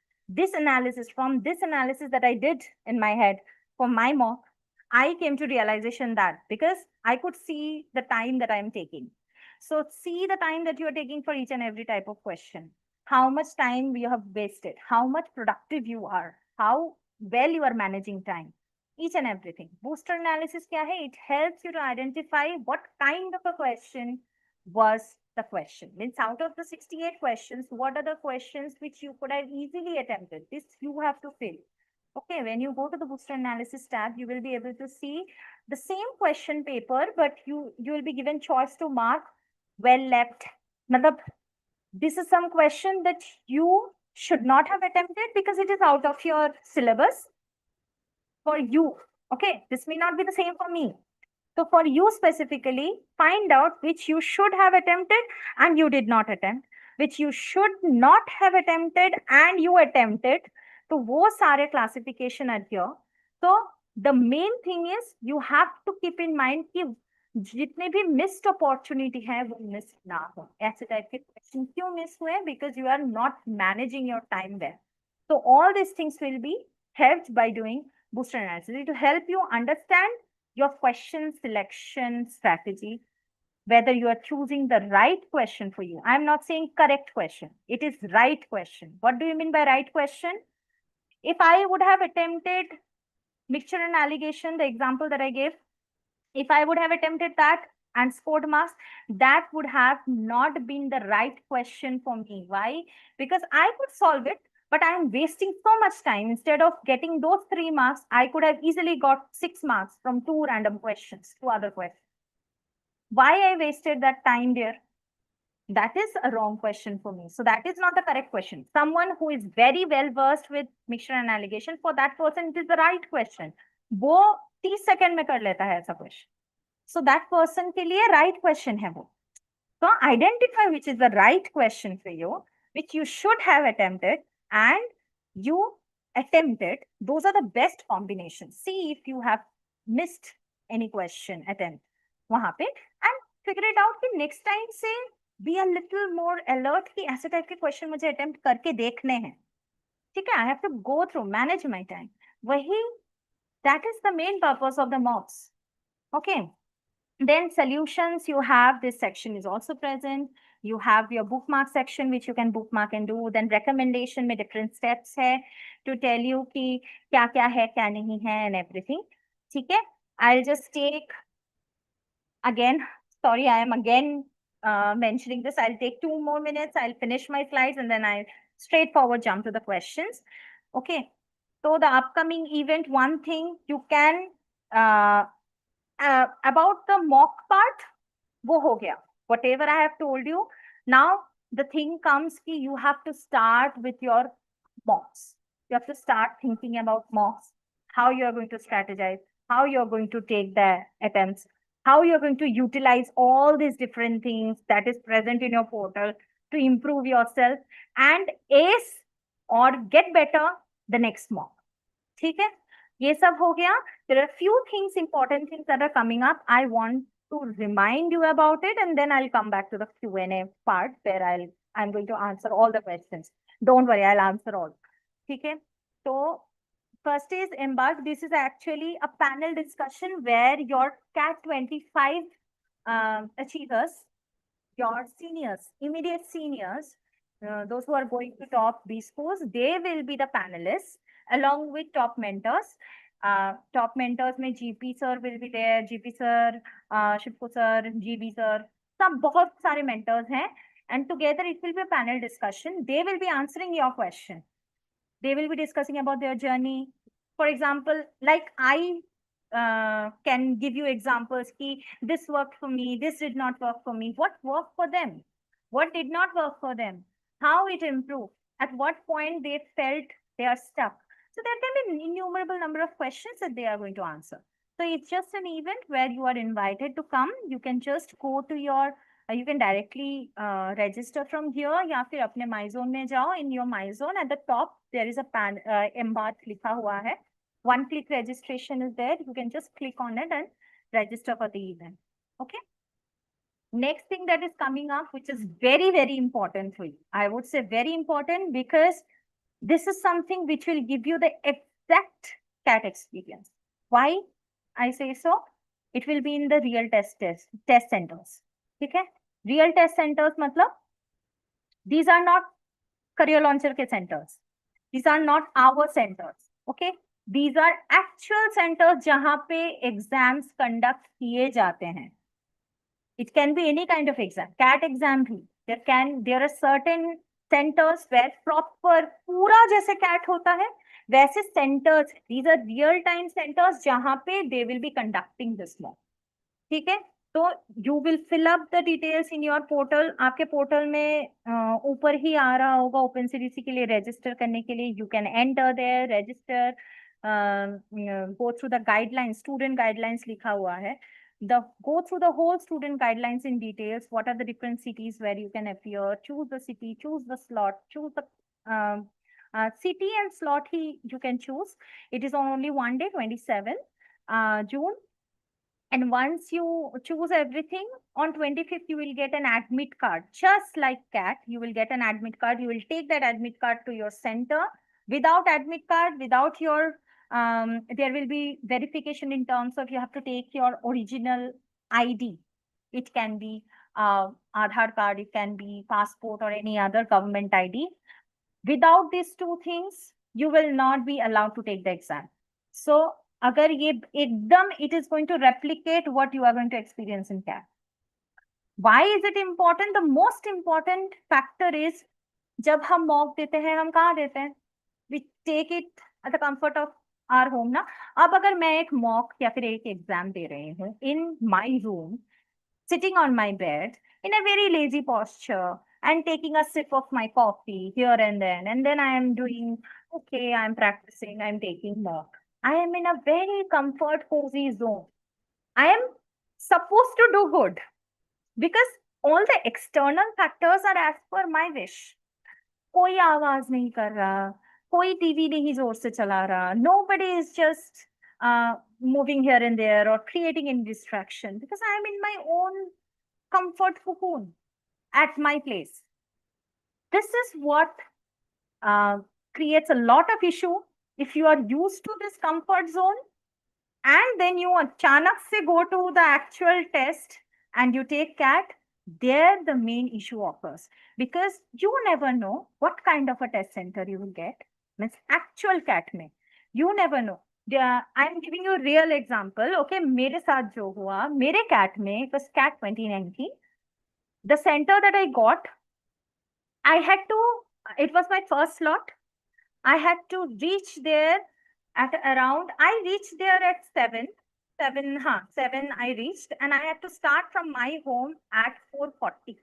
From this analysis that I did in my head for my mock, I came to realization that because I could see the time that I'm taking. So see the time that you are taking for each and every type of question. How much time you have wasted, how much productive you are, how well you are managing time, each and everything. Booster analysis kya hai? It helps you to identify what kind of a question was the question. Means out of the 68 questions, what are the questions which you could have easily attempted? This you have to fill. Okay, when you go to the booster analysis tab, you will be able to see the same question paper, but you will be given choice to mark well left. Matlab, this is some question that you should not have attempted because it is out of your syllabus for you. Okay, this may not be the same for me. So for you specifically, find out which you should have attempted and you did not attempt, which you should not have attempted and you attempted. तो वो सारे classification are here. So the main thing is you have to keep in mind कि जितने भी missed opportunity है वो miss ना हो. ऐसे type के question क्यों miss हुए? Because you are not managing your time well. So all these things will be helped by doing booster analysis to help you understand your question selection strategy, whether you are choosing the right question for you. I'm not saying correct question. It is right question. What do you mean by right question? If I would have attempted mixture and alligation, the example that I gave, if I would have attempted that and scored marks, that would have not been the right question for me. Why? Because I could solve it, but I am wasting so much time. Instead of getting those 3 marks, I could have easily got 6 marks from 2 random questions, 2 other questions. Why I wasted that time there? That is a wrong question for me. So that is not the correct question. Someone who is very well versed with mixture and alligation, for that person, it is the right question. वो 30 second में कर लेता है ऐसा question. So that person के लिए right question है वो. So identify which is the right question for you, which you should have attempted and you attempted. Those are the best combinations. See if you have missed any question attempt वहां पे and figure it out कि next time से be a little more alert कि ऐसे type के question मुझे attempt करके देखने हैं. ठीक है, I have to go through, manage my time. वही, that is the main purpose of the mocks. Okay. Then solutions, you have this section is also present. You have your bookmark section, which you can bookmark and do. Then recommendation में different steps है to tell you कि क्या क्या है, क्या नहीं है and everything. ठीक है, I'll just take again, sorry, I am again mentioning this. I'll take 2 more minutes. I'll finish my slides and then I'll straightforward jump to the questions. Okay. So the upcoming event, one thing you can about the mock part, wo ho gaya. Whatever I have told you. Now the thing comes ki you have to start with your mocks. You have to start thinking about mocks, how you are going to strategize, how you are going to take the attempts, how you are going to utilize all these different things that is present in your portal to improve yourself and ace or get better the next mock. ठीक है, ये सब हो गया. There are few things, important things that are coming up. I want to remind you about it and then I'll come back to the Q&A part where I'm going to answer all the questions. Don't worry, I'll answer all. ठीक है, so first is embark. This is actually a panel discussion where your CAT 25 achievers, your seniors, immediate seniors, those who are going to top B scores, they will be the panelists along with top mentors. Top mentors में GP sir will be there, GP sir, Shipko sir, GB sir, सब बहुत सारे mentors हैं, and together it will be a panel discussion. They will be answering your question. They will be discussing about their journey. For example, like I can give you examples ki this worked for me, this did not work for me. What worked for them? What did not work for them? How it improved? At what point they felt they are stuck? So there can be an innumerable number of questions that they are going to answer. So it's just an event where you are invited to come. You can just go to your, you can directly register from here, या फिर अपने MyZone में जाओ. In your MyZone at the top there is a embark लिखा हुआ है. One click registration is there. You can just click on it and register for the event. Okay. Next thing that is coming up, which is very, very important for you. I would say very important because this is something which will give you the exact CAT experience. Why I say so? It will be in the real test centers. Okay? Real test centers matlab, these are not career launcher ke centers. These are not our centers. Okay? These are actual centers jahan pe exams conduct kiye jate hain. It can be any kind of exam, CAT exam भी. There are certain centers where proper पूरा जैसे CAT होता है, वैसे centers, these are real time centers जहाँ पे they will be conducting this mock. ठीक है? तो you will fill up the details in your portal. आपके portal में ऊपर ही आ रहा होगा OpenCDC के लिए register करने के लिए. You can enter there, register, go through the guidelines, student guidelines लिखा हुआ है. Go through the whole student guidelines in details. What are the different cities where you can appear? Choose the city, choose the slot, choose the city and slot you can choose. It is on only one day, 27 June. And once you choose everything, on 25th, you will get an admit card. Just like CAT, you will get an admit card. You will take that admit card to your center. Without admit card, without your, there will be verification in terms of you have to take your original ID. It can be Aadhaar card, it can be passport or any other government ID. Without these two things, you will not be allowed to take the exam. So, अगर ये एकदम it is going to replicate what you are going to experience in CAT. Why is it important? The most important factor is जब हम mock देते हैं, हम कहाँ देते हैं? We take it at the comfort of our home ना. अब अगर मैं एक mock या फिर एक exam दे रही हूँ in my room, sitting on my bed in a very lazy posture and taking a sip of my coffee here and then I am doing, okay, I'm practicing, I'm taking mock. I am in a very comfort, cozy zone. I am supposed to do good because all the external factors are as per my wish. कोई आवाज नहीं कर रहा, कोई TV नहीं जोर से चला रहा. Nobody is just moving here and there or creating any distraction because I am in my own comfort cocoon at my place. This is what creates a lot of issue. If you are used to this comfort zone and then you achanak se go to the actual test and you take CAT, there the main issue occurs because you never know what kind of a test center you will get. Means actual CAT mein. You never know. I'm giving you a real example. Okay, मेरे साथ जो हुआ, मेरे CAT में, it was CAT 2019. The center that I got, I had to, it was my first slot. I had to reach there at around, I reached there at 7 I reached, and I had to start from my home at 4:40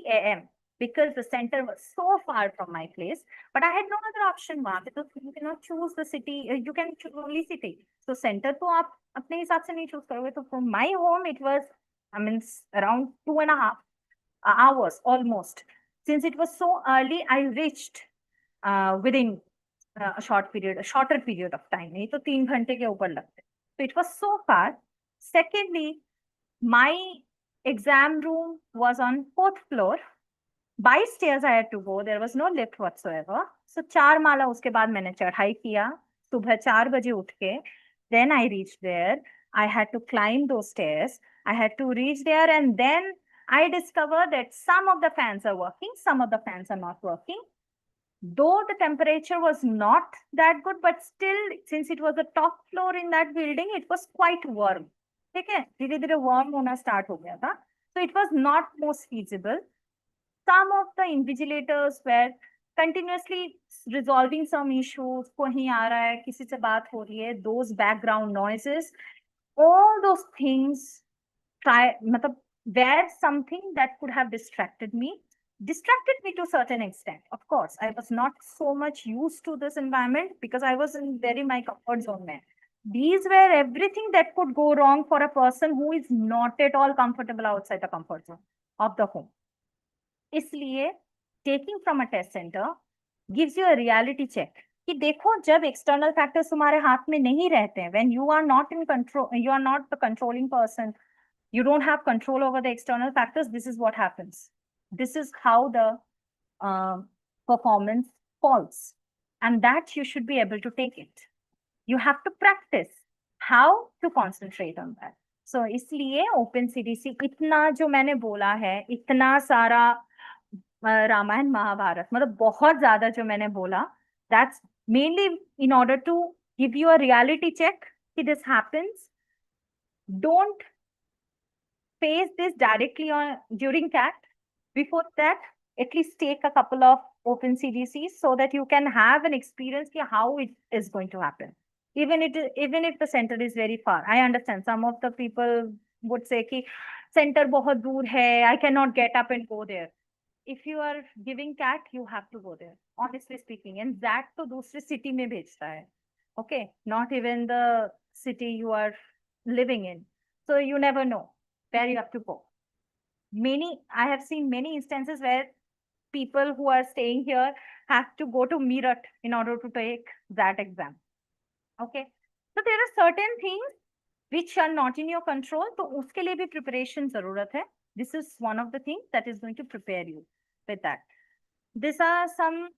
a.m. because the center was so far from my place. But I had no other option because you cannot choose the city, you can choose only city. So center to aap apne hisab se nahi choose karoge. So from my home, it was, I mean, around 2.5 hours almost. Since it was so early, I reached within a shorter period of time. नहीं तो 3 घंटे के ऊपर लगते. So it was so far. Secondly, my exam room was on 4th floor. By stairs I had to go. There was no lift whatsoever. So 4 माला उसके बाद मैंने चढ़ाई किया. सुबह 4 बजे उठ के. Then I reached there. I had to climb those stairs. I had to reach there, and then I discovered that some of the fans are working, some of the fans are not working. Though the temperature was not that good, but still, since it was the top floor in that building, it was quite warm. ठीक है, धीरे-धीरे warm होना start हो गया था. So it was not most feasible. Some of the invigilators were continuously resolving some issues. कोई आ रहा है, किसी से बात हो रही है, those background noises, all those things were something that could have distracted me to a certain extent. Of course, I was not so much used to this environment because I was in very my comfort zone. These were everything that could go wrong for a person who is not at all comfortable outside the comfort zone of the home. इसलिए taking from a test center gives you a reality check कि देखो जब external factors तुम्हारे हाथ में नहीं रहते हैं, when you are not in control, you are not the controlling person, you don't have control over the external factors, this is what happens. This is how the performance falls, and that you should be able to take it. You have to practice how to concentrate on that. So इसलिए open CDC इतना जो मैंने बोला है, इतना सारा रामायण महाभारत, मतलब बहुत ज्यादा जो मैंने बोला, that's mainly in order to give you a reality check कि this happens. Don't face this directly on during CAT. Before that, at least take a couple of open CDCs so that you can have an experience ki how it is going to happen. Even if the center is very far. I understand some of the people would say ki center बहुत दूर है, I cannot get up and go there. If you are giving CAT, you have to go there, honestly speaking. And that to दूसरे city में भेजता है. Okay, not even the city you are living in. So you never know where you have to go. I have seen many instances where people who are staying here have to go to Meerut in order to take that exam. Okay. So there are certain things which are not in your control. तो उसके लिए भी preparation जरूरत है. This is one of the things that is going to prepare you with that. These are some,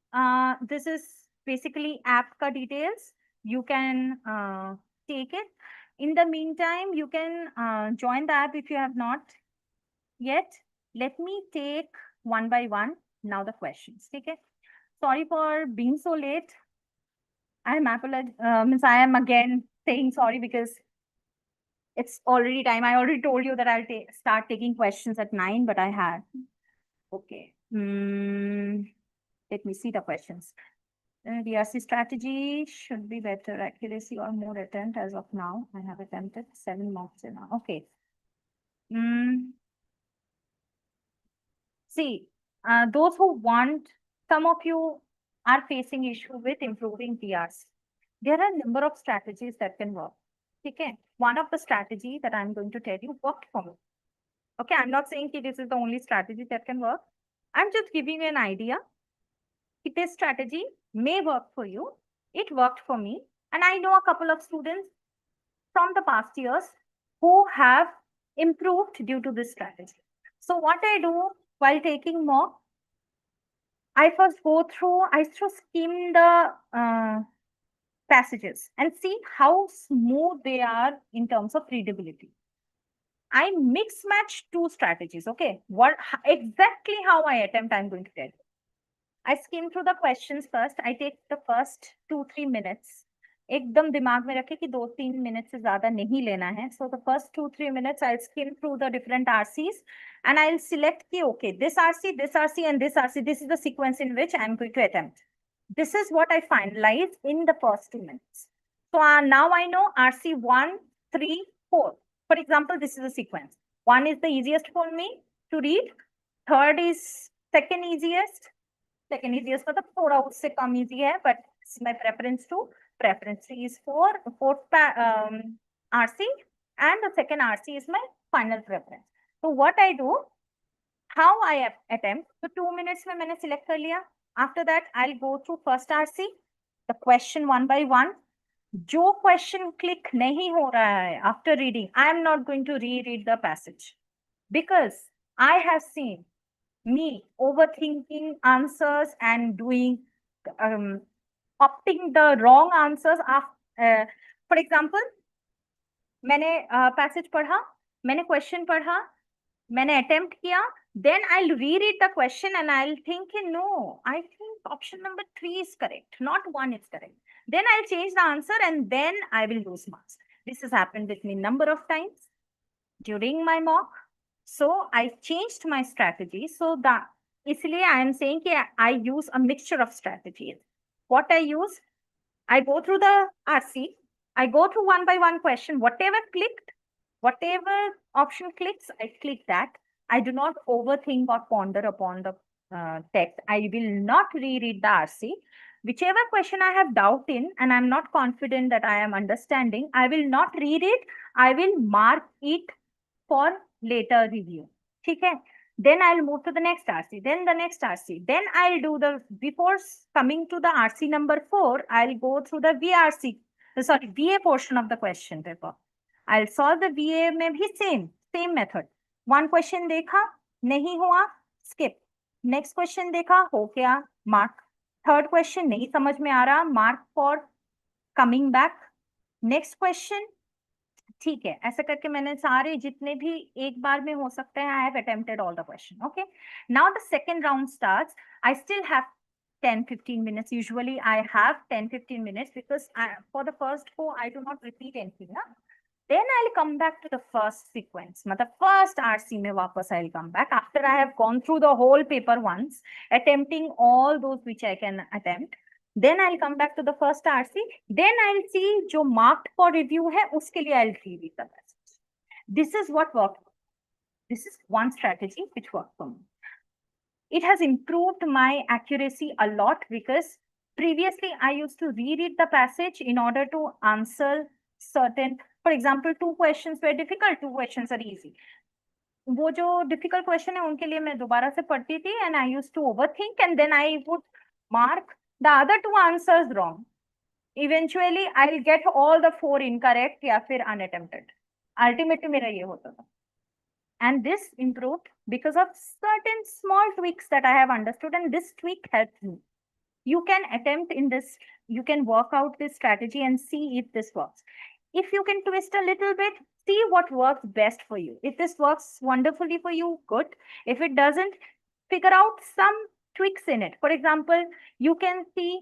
this is basically app ka details. You can take it. In the meantime, you can join the app if you have not yet. Let me take one by one now the questions. Okay. Sorry for being so late. I am again saying sorry because it's already time. I already told you that I'll start taking questions at 9, but I had. Okay. Let me see the questions. DRC strategy should be better accuracy or more attempt as of now. I have attempted 7 mocks now. Okay. See, those who want, some of you are facing issue with improving PRs. There are a number of strategies that can work. Okay. One of the strategy that I'm going to tell you worked for me. Okay. I'm not saying that this is the only strategy that can work. I'm just giving you an idea. This strategy may work for you. It worked for me. And I know a couple of students from the past years who have improved due to this strategy. So what I do while taking mock, I first skim the passages and see how smooth they are in terms of readability. I mix match 2 strategies. Okay, exactly how I attempt, I'm going to tell you. I skim through the questions first. I take the first 2-3 minutes. एकदम दिमाग में रखे कि 2-3 minutes से ज़्यादा नहीं लेना है. So the first 2-3 minutes, I'll skim through the different RCs and I'll select कि okay, this RC, and this RC. This is the sequence in which I'm going to attempt. This is what I finalize in the first 2 minutes. So now I know RC 1, 3, 4. For example, this is the sequence. 1 is the easiest for me to read. 3rd is second easiest. Second easiest मतलब थोड़ा उससे कम easy है, but it's my preference 2. Preference 3 is 4th RC, and the second RC is my final preference. So what I do, how I attempt, so 2 minutes में मैंने select कर लिया. After that, I'll go through first RC, the question one by one. जो question click नहीं हो रहा है after reading, I am not going to reread the passage because I have seen me overthinking answers and doing opting the wrong answers. For example, मैंने passage पढ़ा, मैंने question पढ़ा, मैंने attempt किया, then I'll reread the question and I'll think, no, I think option number 3 is correct, not 1 is correct. Then I'll change the answer and then I will lose marks. This has happened with me number of times during my mock. So I changed my strategy. So that इसलिए I am saying कि I use a mixture of strategies. What I use, I go through the RC, I go through one by one question, whatever clicked, whatever option clicks, I click that. I do not overthink or ponder upon the text. I will not reread the RC. Whichever question I have doubt in and I'm not confident that I am understanding, I will not read it. I will mark it for later review. Okay. Then I'll move to the next RC, then the next RC. Then I'll do the, before coming to the RC number 4, I'll go through the VRC, sorry, VA portion of the question paper. I'll solve the VA में भी same method. One question देखा, नहीं हुआ, skip. Next question देखा, हो गया, mark. Third question नहीं समझ में आ रहा, mark for coming back. Next question, ठीक है, ऐसा करके मैंने सारे जितने भी एक बार में हो सकते हैं, I have attempted all the question. Okay. Now the second round starts. I still have 10-15 minutes. Usually I have 10-15 minutes because for the first 4, I do not repeat anything. Na? Then I'll come back to the first sequence. The first RC mein wapas I'll come back after I have gone through the whole paper once, attempting all those which I can attempt. Then I'll come back to the first RC. Then I'll see जो marked for review है उसके लिए I'll reread the passage. This is what worked. This is one strategy which worked for me. It has improved my accuracy a lot because previously I used to reread the passage in order to answer certain, for example, 2 questions were difficult, 2 questions are easy. वो जो difficult question है उनके लिए मैं दोबारा से पढ़ती थी and I used to overthink and then I would mark the other 2 answers wrong. Eventually, I'll get all the 4 incorrect या फिर unattempted. Ultimately, मेरा ये होता था. And this improved because of certain small tweaks that I have understood, and this tweak helped me. You can attempt in this, you can work out this strategy and see if this works. If you can twist a little bit, see what works best for you. If this works wonderfully for you, good. If it doesn't, figure out some tweaks in it. For example, you can see,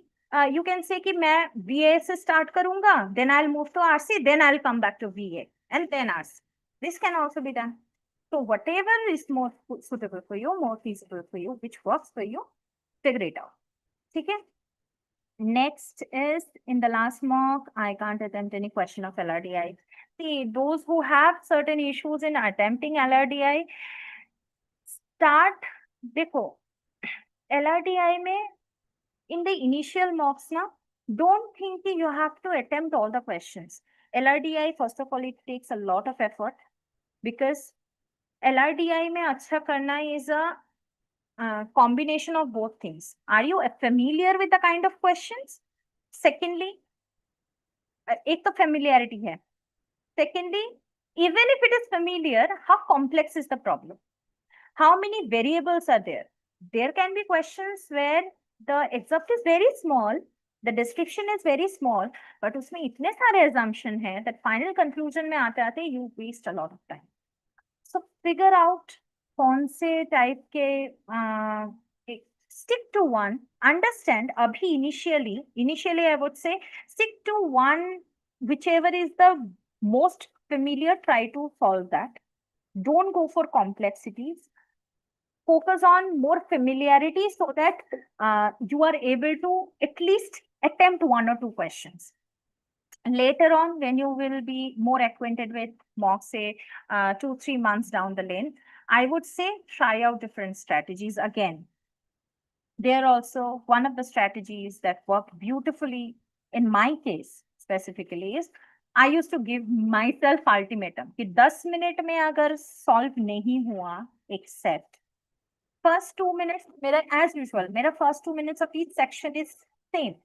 you can say कि मैं VA से start करूँगा, then I'll move to RC, then I'll come back to VA, and then RC. This can also be done. So whatever is more suitable for you, more feasible for you, which works for you, figure it out. Okay. Next is in the last mock, I can't attempt any question of LRDI. See, those who have certain issues in attempting LRDI, start, देखो, LRDI में, in the initial mocks now, don't think you have to attempt all the questions. LRDI, first of all, it takes a lot of effort because LRDI में अच्छा करना is a combination of both things. Are you familiar with the kind of questions? Secondly, एक तो familiarity है. Secondly, even if it is familiar, how complex is the problem? How many variables are there? There can be questions where the excerpt is very small, the description is very small, but उसमें इतने सारे assumption है that final conclusion में आते आते you waste a lot of time. So figure out कौन से type के stick to one, understand अभी initially I would say stick to one, whichever is the most familiar, try to solve that. Don't go for complexities. Focus on more familiarity so that you are able to at least attempt 1 or 2 questions. Later on, when you will be more acquainted with mock, say 2-3 months down the lane, I would say try out different strategies again. They're also one of the strategies that work beautifully in my case specifically is I used to give myself ultimatum कि 10 minute में अगर solve नहीं हुआ except first 2 minutes, as usual, first 2 minutes of each section is same.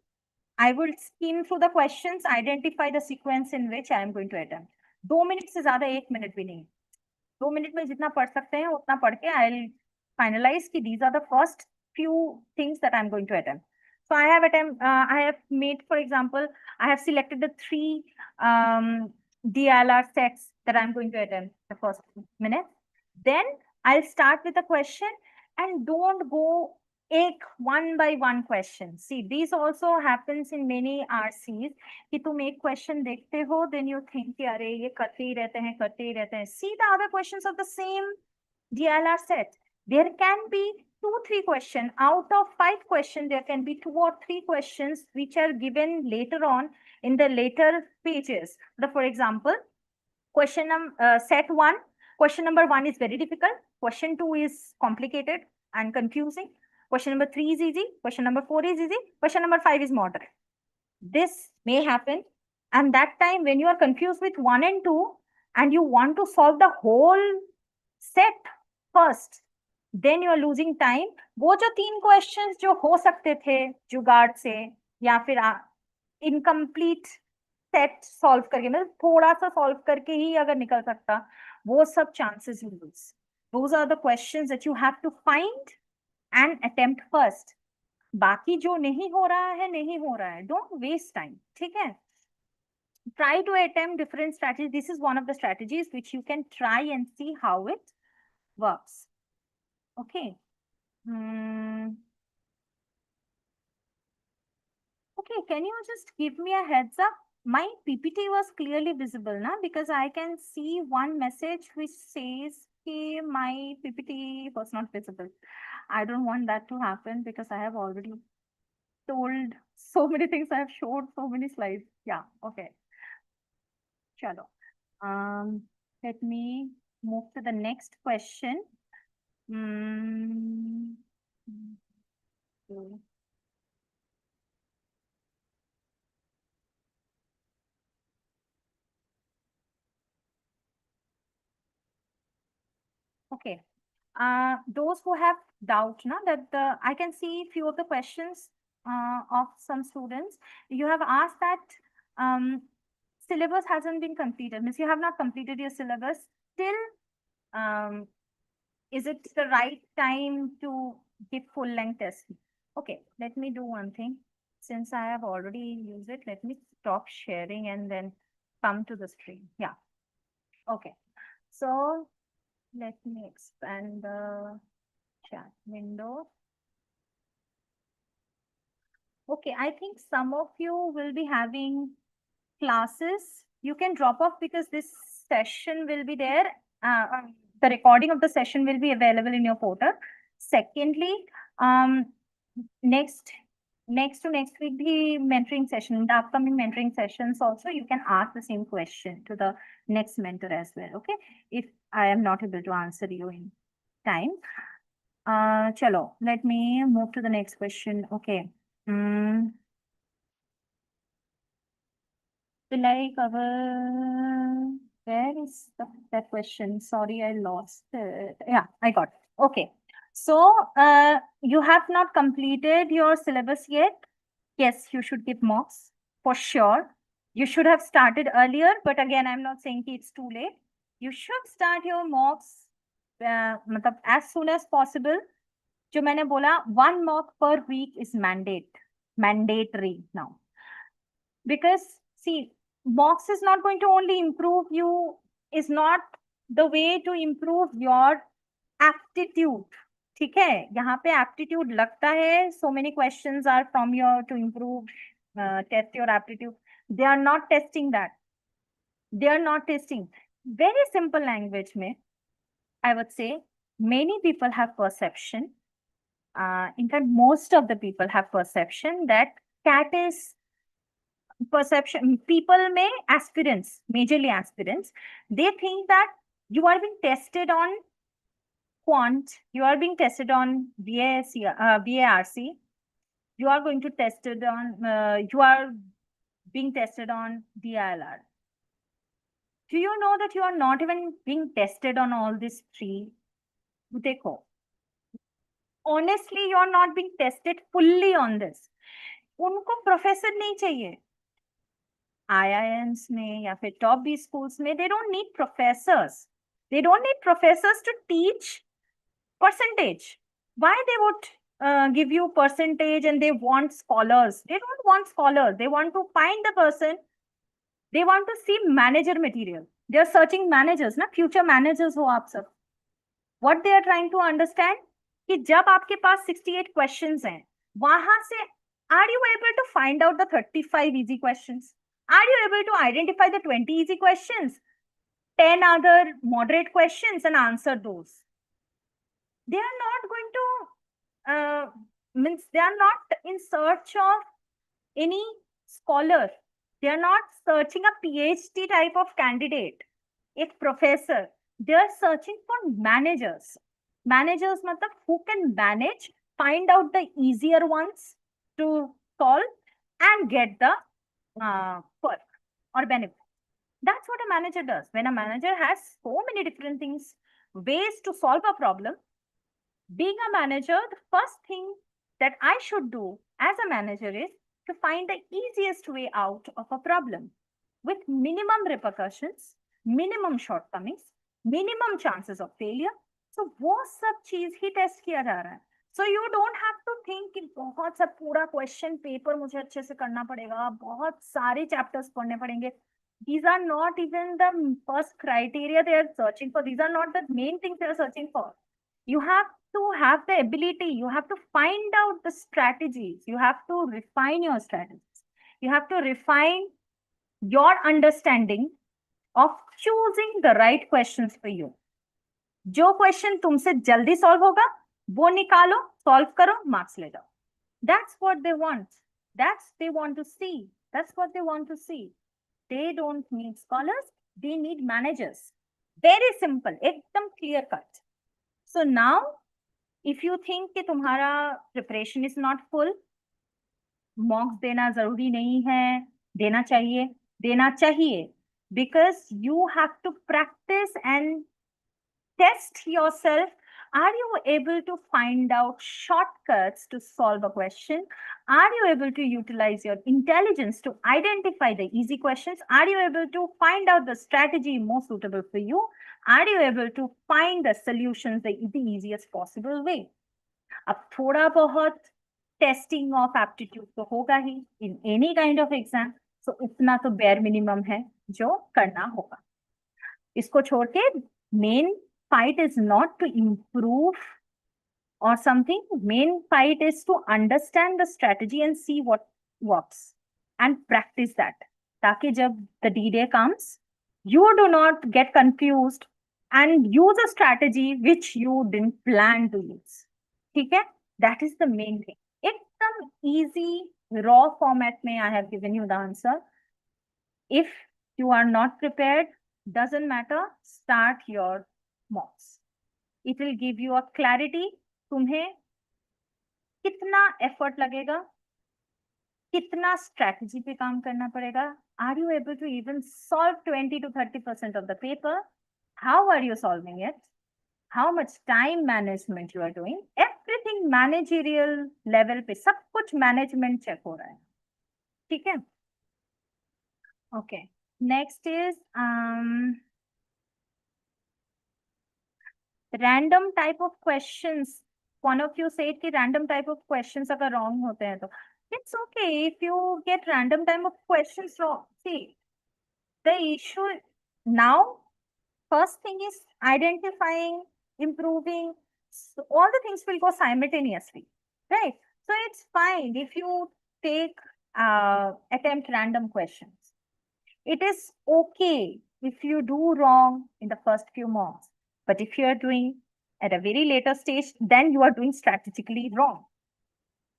I will skim through the questions, identify the sequence in which I am going to attempt. 2 minutes से ज़्यादा 1 minute भी नहीं. 2 minute में जितना पढ़ सकते हैं उतना पढ़ के I'll finalize कि these are the first few things that I'm going to attempt. So I have made, for example, I have selected the 3 DILR sets that I'm going to attempt the first minute. Then I'll start with a question and don't go one by one question. See, these also happens in many RCs कि तुम एक question देखते हो, then you think कि अरे ये करते ही रहते हैं. See the other questions of the same DILR set. There can be 2-3 questions. Out of 5 questions, there can be 2 or 3 questions which are given later on in the later pages. For example, set 1, question number 1 is very difficult. Question 2 is complicated and confusing. Question number 3 is easy. Question number 4 is easy. Question number 5 is moderate. This may happen. And that time when you are confused with 1 and 2 and you want to solve the whole set first, then you are losing time. वो जो 3 questions जो हो सकते थे जुगाड़ से या फिर incomplete set solve करके मतलब थोड़ा सा solve करके ही अगर निकल सकता, वो सब chances you lose. Those are the questions that you have to find and attempt first. बाकी जो नहीं हो रहा है, don't waste time. ठीक है? Try to attempt different strategies. This is one of the strategies which you can try and see how it works. Okay. Okay, can you just give me a heads up? My PPT was clearly visible now because I can see one message which says hey, my PPT was not visible. I don't want that to happen because I have already told so many things. I have showed so many slides. Yeah, okay. Chalo. Let me move to the next question. Okay. Those who have doubt, na, that I can see few of the questions of some students. You have asked that syllabus hasn't been completed. Means you have not completed your syllabus. Still, is it the right time to give full length test? Okay, let me do one thing. Since I have already used it, let me stop sharing and then come to the screen. Yeah. Okay. So let me expand the chat window. Okay, I think some of you will be having classes. You can drop off because this session will be there. The recording of the session will be available in your portal. Secondly, next to next week, the mentoring session, the upcoming mentoring sessions also, you can ask the same question to the next mentor as well. Okay, if I am not able to answer you in time. Chalo, let me move to the next question. Okay. Will I cover? Where is that question? Sorry, I lost it. Yeah, I got it. Okay. So, you have not completed your syllabus yet. Yes, you should give mocks for sure. You should have started earlier, but again, I'm not saying it's too late. You should start your mocks as soon as possible. जो मैंने बोला 1 mock per week is mandatory now. Because see, mocks is not going to only improve you, is not the way to improve your aptitude. ठीक है, यहाँ पे aptitude लगता है. So many questions are from your to improve, test your aptitude. They are not testing that. They are not testing. Very simple language में, I would say many people have perception. In fact, most of the people have perception that CAT is perception. People may aspirants, majorly aspirants, they think that you are being tested on Quant, you are being tested on VARC, you are going to tested on, you are being tested on DILR. Do you know that you are not even being tested on all these 3? Dekho. Honestly, you are not being tested fully on this. उनको professor नहीं चाहिए. IIMs में या फिर top B schools में, they don't need professors. They don't need professors to teach percentage. Why they would give you percentage and they want scholars? They don't want scholars. They want to find the person. They want to see manager material. They are searching managers, ना future managers हो आप सब. What they are trying to understand कि जब आपके पास 68 questions हैं, वहां से are you able to find out the 35 easy questions? Are you able to identify the 20 easy questions, 10 other moderate questions and answer those? They are not going to, means they are not in search of any scholar. They are not searching a PhD type of candidate, a professor. They are searching for managers. Managers matlab who can manage find out the easier ones to solve and get the perk or benefit. That's what a manager does. When a manager has so many different things, ways to solve a problem, being a manager, the first thing that I should do as a manager is to find the easiest way out of a problem with minimum repercussions, minimum shortcomings, minimum chances of failure. So वो सब चीज ही test किया जा रहा है. So you don't have to think कि बहुत सा पूरा क्वेश्चन पेपर मुझे अच्छे से करना पड़ेगा, बहुत सारे चैप्टर्स पढ़ने पड़ेंगे. These are not even the first criteria they are searching for. These are not the main things they are searching for. You have to have the ability. You have to find out the strategies. You have to refine your strategies. You have to refine your understanding of choosing the right questions for you. जो question तुमसे जल्दी solve होगा वो निकालो, solve करो, marks ले जाओ. That's what they want. That's they want to see. That's what they want to see. They don't need scholars. They need managers. Very simple. एकदम clear cut. So now, if you think कि तुम्हारा preparation is not full, mocks देना जरूरी नहीं है, देना चाहिए, because you have to practice and test yourself. Are you able to find out shortcuts to solve a question? Are you able to utilize your intelligence to identify the easy questions? Are you able to find out the strategy most suitable for you? Are you able to find the solutions the easiest possible way? अब थोड़ा बहुत testing of aptitude तो होगा ही in any kind of exam. So इतना तो bare minimum है जो करना होगा. इसको छोड़ के main fight is not to improve or something. Main fight is to understand the strategy and see what works and practice that. ताकि जब the D-Day comes, you do not get confused and use a strategy which you didn't plan to use. ठीक है? That is the main thing. एकदम easy raw format में I have given you the answer. If you are not prepared, doesn't matter, start your mocks. It will give you a clarity. तुम्हें कितना effort लगेगा, कितना strategy पे काम करना पड़ेगा. Are you able to even solve 20 to 30% of the paper? How are you solving it? How much time management you are doing? Everything managerial level पे सब कुछ management check हो रहा है. ठीक है? Okay. Next is random type of questions. One of you said कि random type of questions अगर wrong होते हैं तो it's okay if you get random type of questions wrong. See, the issue now, first thing is identifying, improving. So all the things will go simultaneously, right? So it's fine if you take attempt random questions. It is okay if you do wrong in the first few mocks. But if you are doing at a very later stage, then you are doing strategically wrong.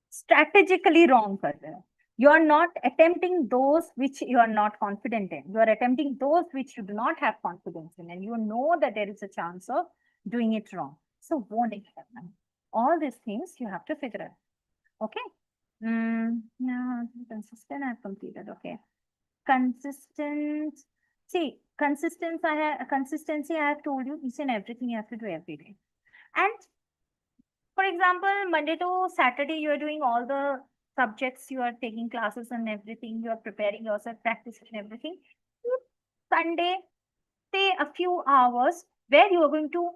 Strategically wrong, further. You are not attempting those which you are not confident in. You are attempting those which you do not have confidence in, and you know that there is a chance of doing it wrong. So, वो नहीं करना. All these things you have to figure out. Okay. No, consistent. I have completed. Okay. Consistent. See, consistency. I have told you, each and everything you have to do every day. And for example, Monday to Saturday, you are doing all the subjects, you are taking classes and everything, you are preparing yourself, practicing everything. Sunday, say a few hours where you are going to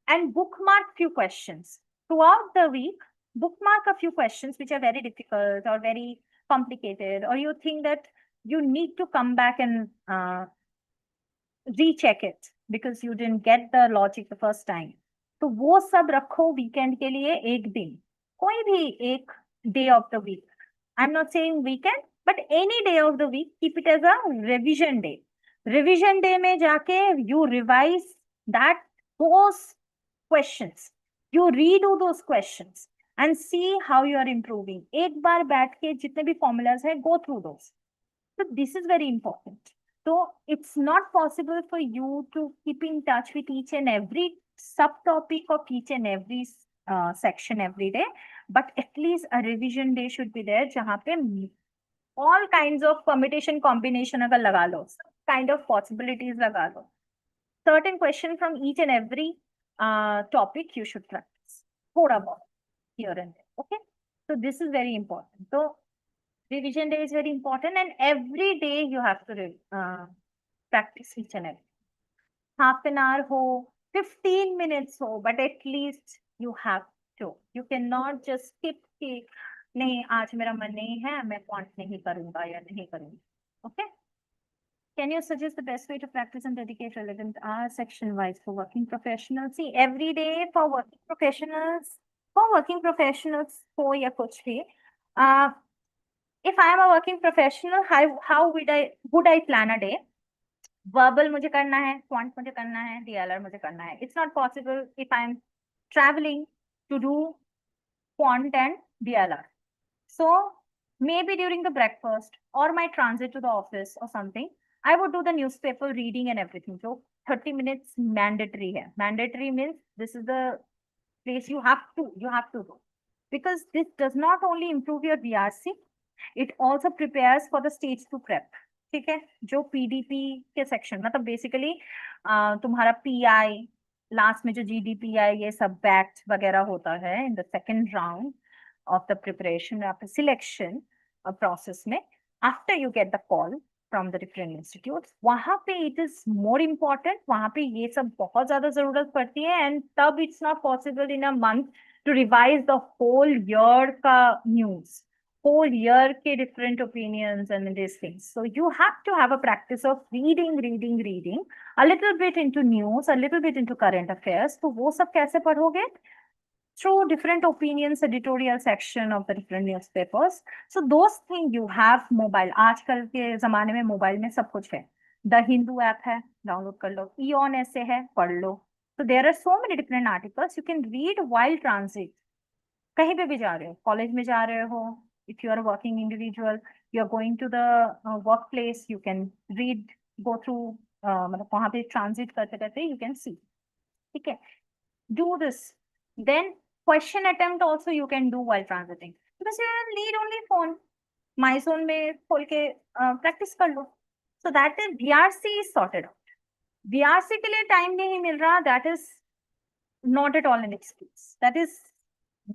and bookmark few questions. Throughout the week, bookmark a few questions which are very difficult or very complicated, or you think that you need to come back and recheck it because you didn't get the logic the first time. तो वो सब रखो weekend के लिए एक दिन, कोई भी एक day of the week. I am not saying weekend, but any day of the week, keep it as a revision day. Revision day में जाके you revise that those questions, you redo those questions and see how you are improving. एक बार बैठ के जितने भी formulas है, go through those. So this is very important. So it's not possible for you to keep in touch with each and every subtopic of each and every section every day, but at least a revision day should be there जहाँ पे all kinds of permutation combination अगर लगा लो, kind of possibilities लगा लो, certain question from each and every topic you should practice थोड़ा बहुत here and there. Okay, so this is very important. So revision day is very important, and every day you have to practice each and every. Half an hour ho, 15 minutes ho, but at least you have to. You cannot just skip कि नहीं आज मेरा मन नहीं है मैं quant नहीं करूंगा या नहीं करूंगी. Okay. Can you suggest the best way to practice and dedicate relevant hours section wise for working professionals? See, every day for working professionals हो या कुछ भी, if I am a working professional, how would I plan a day? Verbal मुझे करना है, quant मुझे करना है, DILR मुझे करना है. It's not possible if I am traveling to do quant and DILR. So maybe during the breakfast or my transit to the office or something, I would do the newspaper reading and everything. So 30 minutes mandatory hai. Mandatory means this is the place you have to do. Because this does not only improve your VRC, it also prepares for the stage 2 prep. ठीक है, जो PDP के section मतलब basically तुम्हारा PI last में जो GDPI ये सब बैक्ट वगैरह होता है in the second round of the preparation after selection process में after you get the call from the different institutes, वहां पे it is more important, वहां पे ये सब बहुत ज्यादा जरूरत पड़ती है, and तब it's not possible in a month to revise the whole year का news, whole year के different opinions and these things. So you have to have a practice of reading, a little bit into news, a little bit into current affairs. तो वो सब कैसे पढ़ोगे? Through different opinions, editorial section of the different newspapers. So those things you have mobile. आजकल के जमाने में mobile में सब कुछ है. The Hindu app है, डाउनलोड कर लो. Eon ऐसे है, पढ़ लो. So there are so many different articles you can read while transit. कहीं पे भी जा रहे हो, कॉलेज में जा रहे हो. If you are a working individual, you are going to the workplace, you can read, go through. मतलब वहाँ पे transit करते करते you can see. ठीक है. Do this. Then question attempt also you can do while transiting because you need only phone. My zone में खोल के practice कर लो. So that is VRC is sorted out. VRC के लिए time नहीं मिल रहा. That is not at all an excuse. That is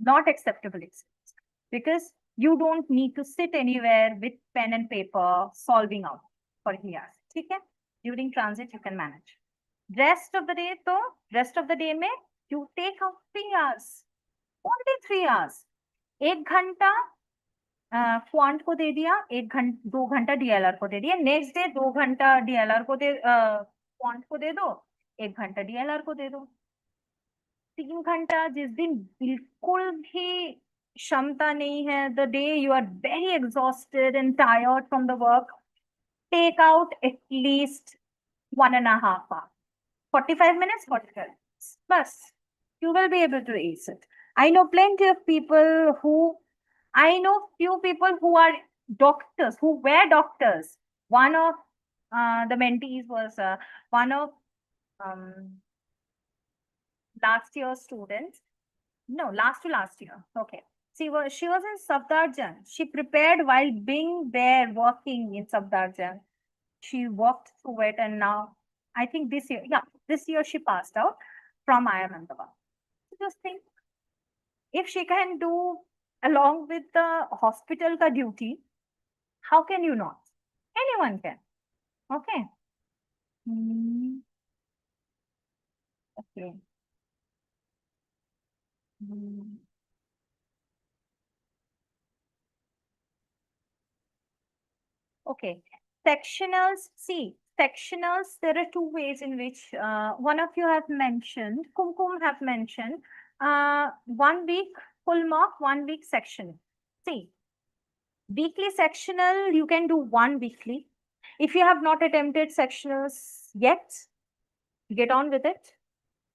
not acceptable excuse because you don't need to sit anywhere with pen and paper solving out for VRC. ठीक है? During transit you can manage. Rest of the day तो rest of the day में you take out 3 hours. Only 3 hours. 1 घंटा quant को दे दिया, 2 घंटा DILR को दे दिया. नेक्स्ट डे 2 घंटा DILR को दे क्वांट को दे दो, 1 घंटा DILR को दे दो. 3 घंटा जिस दिन बिल्कुल भी क्षमता नहीं है, the day you are very exhausted and tired from the work, take out at least 1.5 hours. 45 minutes, 45 minutes. Bas, you will be able to ace it. I know plenty of people who, I know few people who are doctors, who were doctors. One of the mentees was one of last year's students. No, last to last year. Okay. She was in Safdarjung. She prepared while being there working in Safdarjung. She walked through it, and now I think this year she passed out from IIM Ahmedabad. Just think, if she can do along with the hospital ka duty, how can you not? Anyone can. Okay. Okay. Okay. Sectionals. See, sectionals, there are 2 ways in which one of you have mentioned, Kumkum have mentioned, 1 week full mark, 1 week section. See, weekly sectional, you can do 1 weekly. If you have not attempted sectionals yet, get on with it.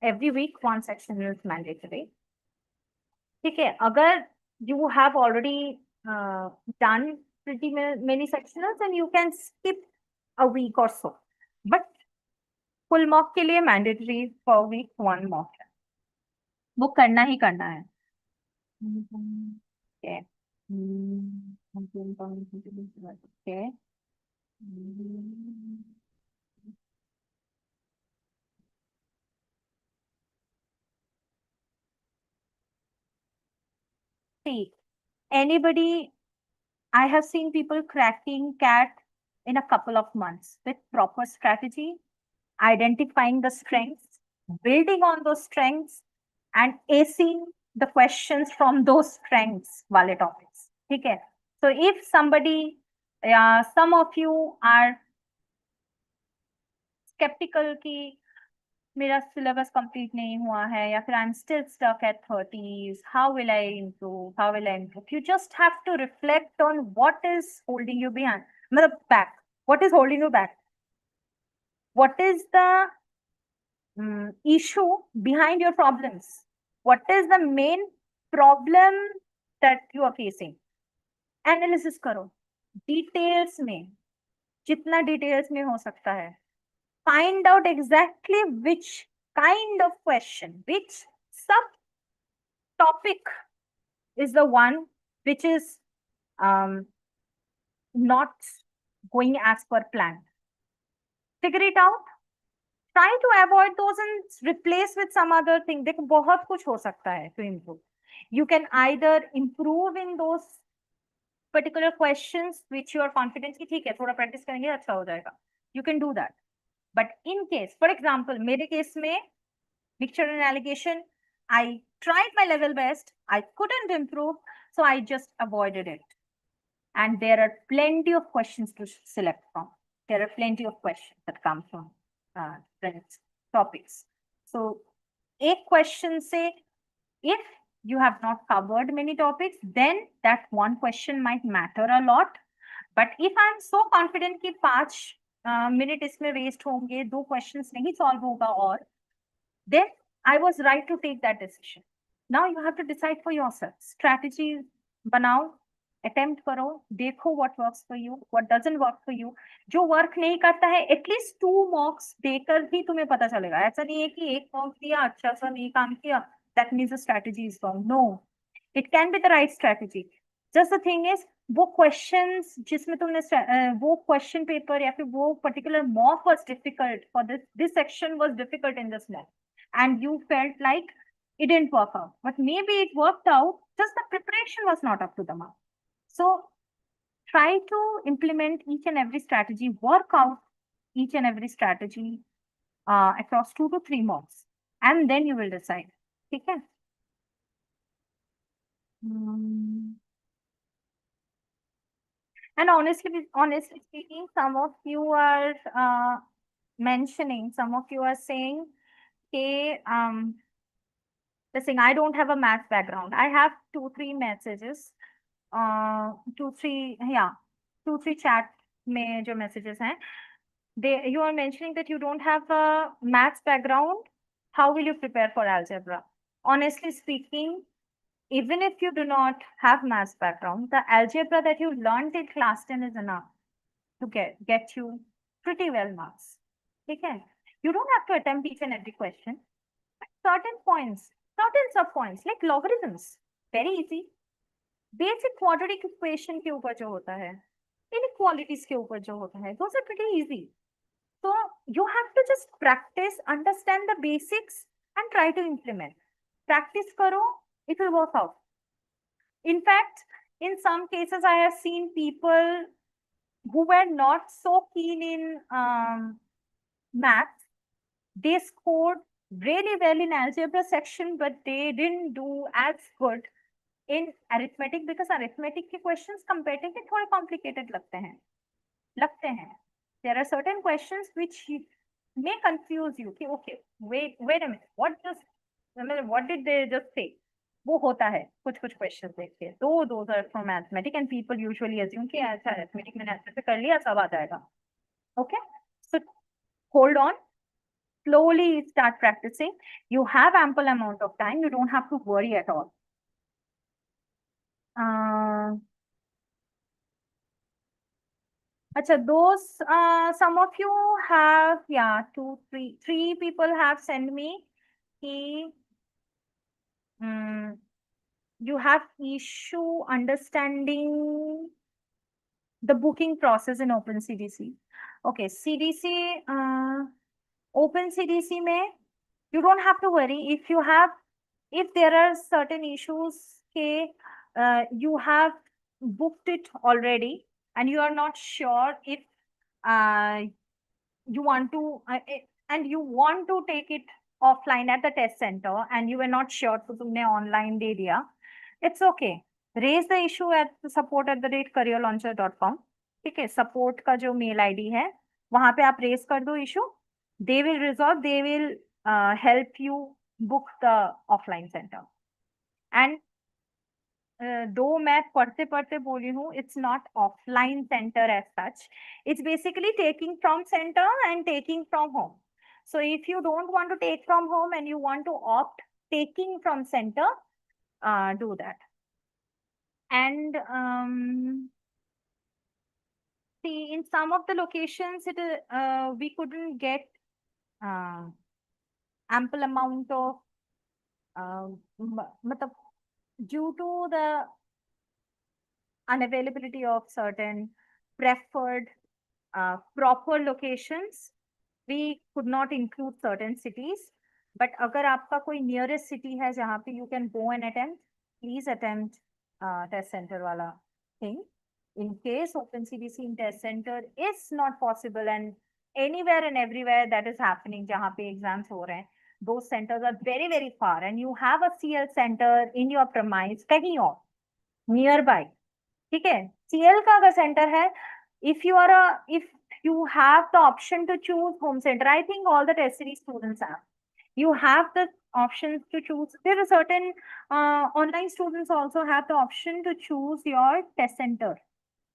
Every week, 1 sectional is mandatory. Okay, agar you have already done pretty many sectionals, and you can skip a week or so. But full mock के लिए mandatory per week 1 mock. वो करना ही करना है. Okay. Okay. See, anybody, I have seen people cracking CAT in a couple of months with proper strategy, identifying the strengths, building on those strengths, and acing the questions from those strengths wale topics. Okay. So if somebody, some of you are skeptical कि मेरा syllabus complete नहीं हुआ है या फिर I am still stuck at 30s, how will I improve, you just have to reflect on what is holding you behind, मतलब back, what is holding you back, what is the issue behind your problems, what is the main problem that you are facing, analysis करो details में, जितना details में हो सकता है. Find out exactly which kind of question, which subtopic is the one which is not going as per plan. Figure it out. Try to avoid those and replace with some other thing. देखो बहुत कुछ हो सकता है to improve. You can either improve in those particular questions which you are confident कि ठीक है थोड़ा practice करेंगे अच्छा हो जाएगा. You can do that. But in case, for example, मेरे case में mixture and allegation, I tried my level best. I couldn't improve, so I just avoided it. And there are plenty of questions to select from. There are plenty of questions that come from different topics. So, a question say, if you have not covered many topics, then that one question might matter a lot. But if I'm so confident कि 5 minute इसमें waste होंगे, 2 questions नहीं solve होगा और, then I was right to take that decision. Now you have to decide for yourself. Strategy बनाओ, attempt करो, देखो what works for you, what doesn't work for you. जो work नहीं करता है, at least 2 marks देकर ही तुम्हें पता चलेगा. ऐसा नहीं है कि 1 mark दिया, अच्छा सा नहीं काम किया, that means the strategy is wrong. No, it can be the right strategy. Just the thing is, वो questions जिसमें तुमने वो question paper या फिर वो particular mock was difficult for this section was difficult in this mock, and you felt like it didn't work out, but maybe it worked out, just the preparation was not up to the mark. So try to implement each and every strategy, work out each and every strategy across 2 to 3 mocks, and then you will decide. Okay. And honestly speaking, some of you are mentioning, some of you are saying, okay, listen, I don't have a math background. I have 2-3 messages, 2-3, yeah, 2-3 chat में जो messages हैं. You are mentioning that you don't have a maths background. How will you prepare for algebra? Honestly speaking, even if you do not have maths background, the algebra that you learned in class 10 is enough to get you pretty well marks. Okay? You don't have to attempt each and every question. Certain points, certain sub points like logarithms, very easy. Basic quadratic equation के ऊपर जो होता है, inequalities के ऊपर जो होता है, those are pretty easy. So you have to just practice, understand the basics, and try to implement. Practice karo, it will work out. In fact, in some cases, I have seen people who were not so keen in maths. They scored really well in algebra section, but they didn't do as good in arithmetic because arithmetic के questions comparatively थोड़े complicated लगते हैं. There are certain questions which may confuse you. Okay, wait a minute. What did they just say? वो होता है कुछ questions देखिए. Those are from arithmetic and people usually assume कि अच्छा arithmetic मैंने अच्छे से कर लिया सब आ जाएगा. Okay, so hold on. Slowly start practicing. You have ample amount of time. You don't have to worry at all. Acha, those some of you have, yeah, 2, 3 people have sent me. you have issue understanding the booking process in OpenCDC. Okay, CDC, OpenCDC में you don't have to worry if there are certain issues you have booked it already and you are not sure if uh, you want to and you want to take it offline at the test center and you were not sure तो तुमने online दे दिया, it's okay. Raise the issue at support@careerlauncher.com. ठीक है, support का जो mail ID है वहां पे आप रेज कर दो issue. They will resolve, they will help you book the offline center. And दो मैं पढ़ते पढ़ते बोली हूँ, it's not offline center as such. It's basically taking from center and taking from home. So if you don't want to take from home and you want to opt taking from center, do that. And see, in some of the locations, we couldn't get ample amount of due to the unavailability of certain preferred proper locations, we could not include certain cities. But अगर आपका कोई nearest city है जहाँ पे you can go and attempt, please attempt test center वाला thing. In case OpenCDC in test center is not possible and anywhere and everywhere that is happening जहाँ पे exams हो रहे हैं, those centers are very very far and you have a CL center in your premise कहीं और nearby. ठीक है, CL का अगर center है, if you have the option to choose home center, I think all the test series students have. You have the options to choose. There are certain online students also have the option to choose your test center.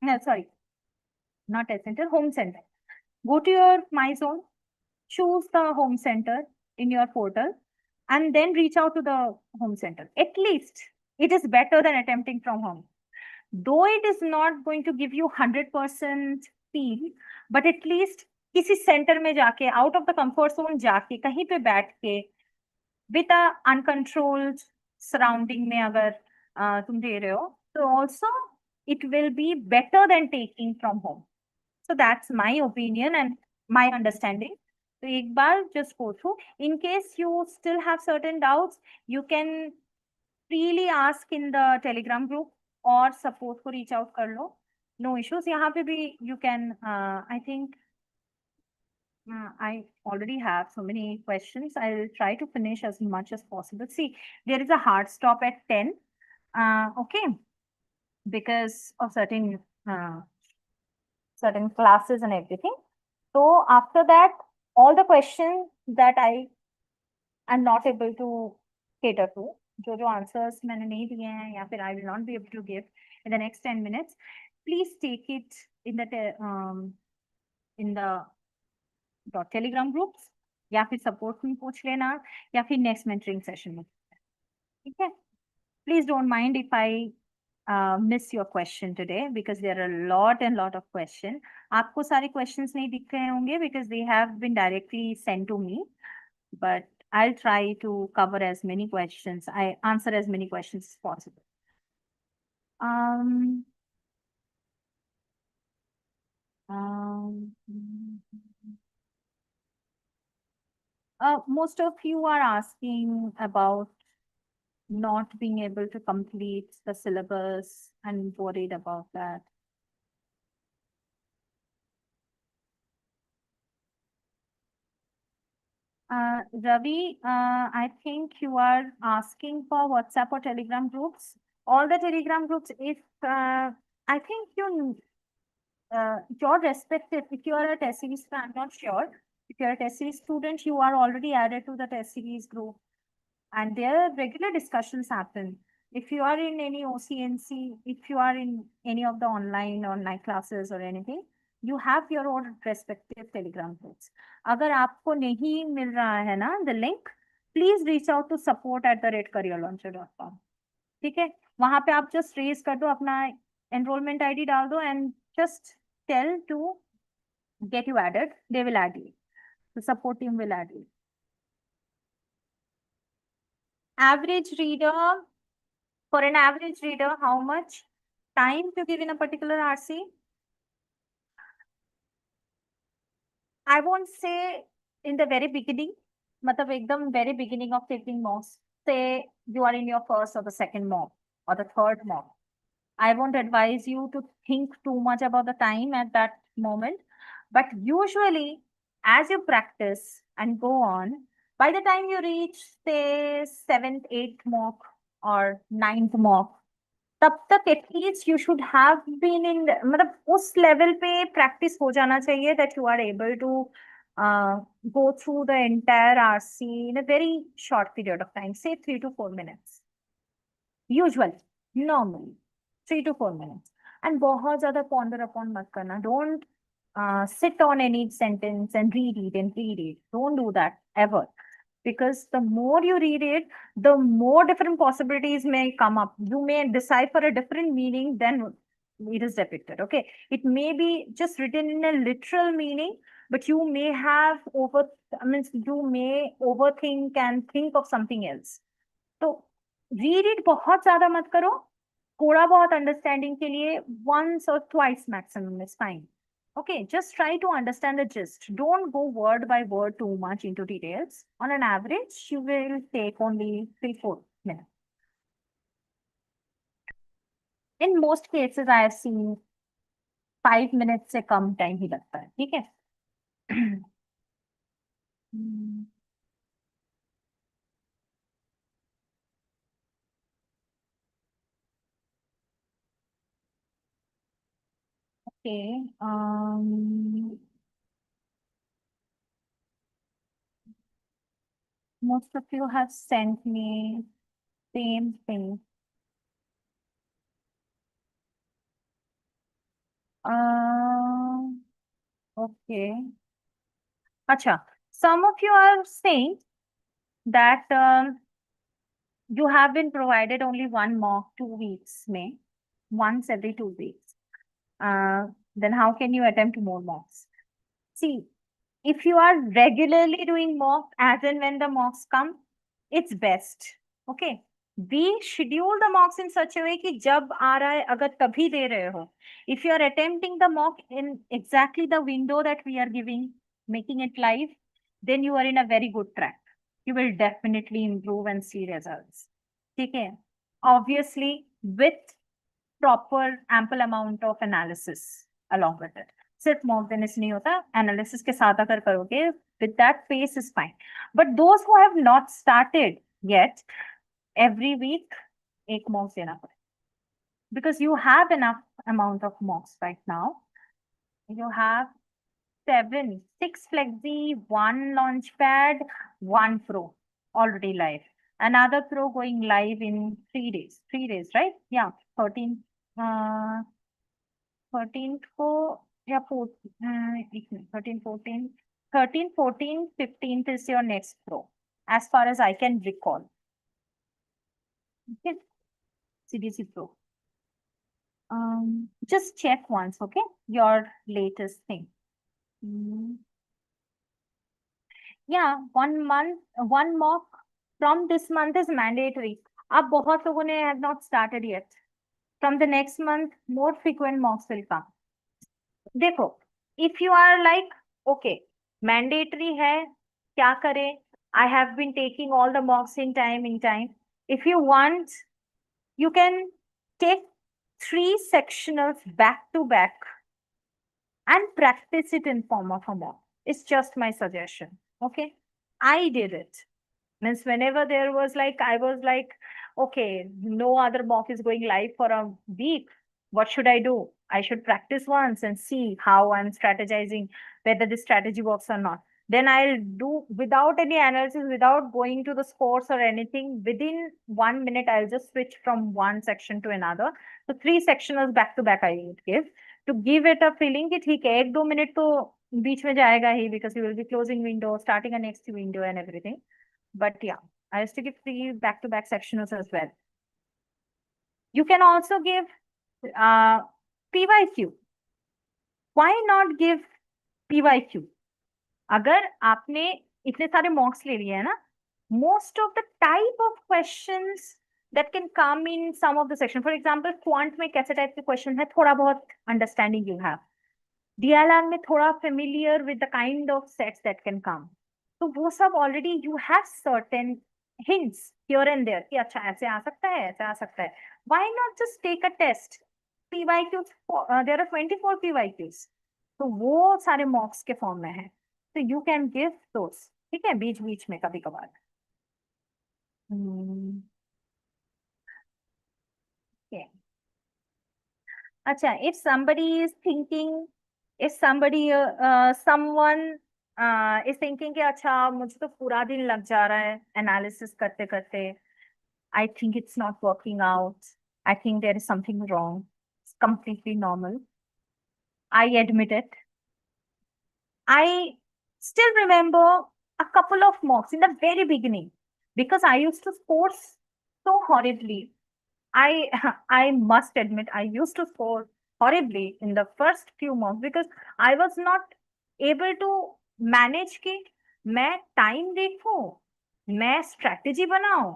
No, sorry, not test center, home center. Go to your My Zone, choose the home center in your portal, and then reach out to the home center. At least it is better than attempting from home. Though it is not going to give you 100% feel, but at least किसी centre में जाके out of the comfort zone जाके कहीं पे बैठ के with a uncontrolled surrounding में अगर तुम दे रहे हो तो also it will be better than taking from home. So that's my opinion and my understanding. So एक बार just go through. In case you still have certain doubts, you can freely ask in the Telegram group or support को reach out कर लो. No issues. यहाँ पे भी you can, I think I already have so many questions. I'll try to finish as much as possible. See, there is a hard stop at 10. Okay, because of certain classes and everything. So after that, all the questions that I am not able to cater to, जो answers मैंने नहीं दिए हैं या फिर I will not be able to give in the next 10 minutes, please take it in the Telegram groups या फिर support में पूछ लेना या फिर next mentoring session में. ठीक है? Please don't mind if I miss your question today because there are a lot and lot of questions. आपको सारे questions नहीं दिख रहे होंगे because they have been directly sent to me, but I'll try to cover as many questions. I answer as many questions as possible. Most of you are asking about not being able to complete the syllabus and worried about that. Ravi, I think you are asking for WhatsApp or Telegram groups. All the Telegram groups, if I think your respective, if you are a test series, I'm not sure. If you're a test series student, you are already added to the test series group. And there regular discussions happen. If you are in any OCNC, if you are in any of the online classes or anything, you have your own respective Telegram groups. अगर आपको नहीं मिल रहा है ना the link, please reach out to support@careerlauncher.com. ठीक है, वहां पे आप just raise कर दो अपना enrollment ID डाल दो and just tell to get you added. They will add you. The support team will add you. Average reader, for an average reader, how much time to give in a particular RC? I won't say in the very beginning, matlab ekdam very beginning of taking mocks. Say you are in your first or the second mock or the third mock. I won't advise you to think too much about the time at that moment. But usually, as you practice and go on, by the time you reach, say, seventh, eighth mock or ninth mock, तब तक at least you should have been in मतलब उस level पे practice हो जाना चाहिए that you are able to go through the entire RC in a very short period of time, say 3 to 4 minutes. Usually, normally, 3 to 4 minutes. And बहुत ज़्यादा ponder upon मत करना. Don't sit on any sentence and read it and read it. Don't do that ever. Because the more you read it, the more different possibilities may come up. You may decipher a different meaning than it is depicted. Okay. It may be just written in a literal meaning, but you may have you may overthink and think of something else. तो read it बहुत ज्यादा मत करो. थोड़ा बहुत understanding के लिए once or twice maximum is fine. Okay, just try to understand the gist. Don't go word by word too much into details. On an average, you will take only 3-4 minutes. In most cases, I have seen 5 minutes से कम time ही लगता है. ठीक है? Okay. Most of you have sent me same thing. Okay. Acha. Some of you are saying that you have been provided only one mock 2 weeks, may once every 2 weeks. Then how can you attempt more mocks? See, if you are regularly doing mock as and when the mocks come, it's best. Okay. We schedule the mocks in such a way कि जब आ रहा है अगर तभी दे रहे हो. If you are attempting the mock in exactly the window that we are giving, making it live, then you are in a very good track. You will definitely improve and see results. ठीक है? Obviously, with proper ample amount of analysis along with it. सिर्फ mock देने से नहीं होता, analysis के साथ अगर करोगे with that pace is fine. But those who have not started yet, every week एक मॉक देना पड़ेगा. Because you have enough amount of mocks right now. You have 6 flexi, 1 launchpad, 1 pro already live. Another pro going live in 3 days. 3 days, right? Yeah, 13th को या 13, 14, 15th is your next pro, as far as I can recall. Okay, CDC pro. Just check once, okay, your latest thing. Yeah, 1 month, 1 mock from this month is mandatory. अब बहुत लोगों ने have not started yet. From the next month, more frequent mocks will come. देखो, if you are like, okay, mandatory है, क्या करें? I have been taking all the mocks in time. If you want, you can take 3 sectionals back to back and practice it in form of a mock. It's just my suggestion. Okay, I did it. Means whenever there was like, I was like, okay, no other mock is going live for a week. What should I do? I should practice once and see how I'm strategizing, whether this strategy works or not. Then I'll do without any analysis, without going to the scores or anything. Within 1 minute, I'll just switch from one section to another. So 3 sectionals back to back I would give to give it a feeling कि ठीक है 1-2 minute तो बीच में जाएगा ही, because you will be closing window, starting a next window and everything. But yeah, I used to give 3 back to back sectionals as well. You can also give PYQ. Why not give PYQ? अगर आपने इतने सारे मॉक्स ले लिए हैं ना, most of the type of questions that can come in some of the section. For example, quant में कैसे type के question है, थोड़ा बहुत understanding you have. DILR में थोड़ा familiar with the kind of sets that can come. तो वो सब already you have certain hints here and there कि अच्छा ऐसे आ सकता है, ऐसे आ सकता है. Why not just take a test? PYQs, there are 24 PYQs. तो वो सारे mocks के form में है. So you can give those. ठीक है, बीच बीच में कभी कभार. Okay. Acha, if somebody is thinking, if somebody, someone is thinking कि अच्छा मुझे तो पूरा दिन लग जा रहा है analysis करते करते, I think it's not working out. I think there is something wrong. It's completely normal. I admit it. I still remember a couple of mocks in the very beginning because I used to score so horribly. I I must admit I used to score horribly in the first few months because I was not able to manage कि मैं time देखूं, मैं strategy बनाऊं,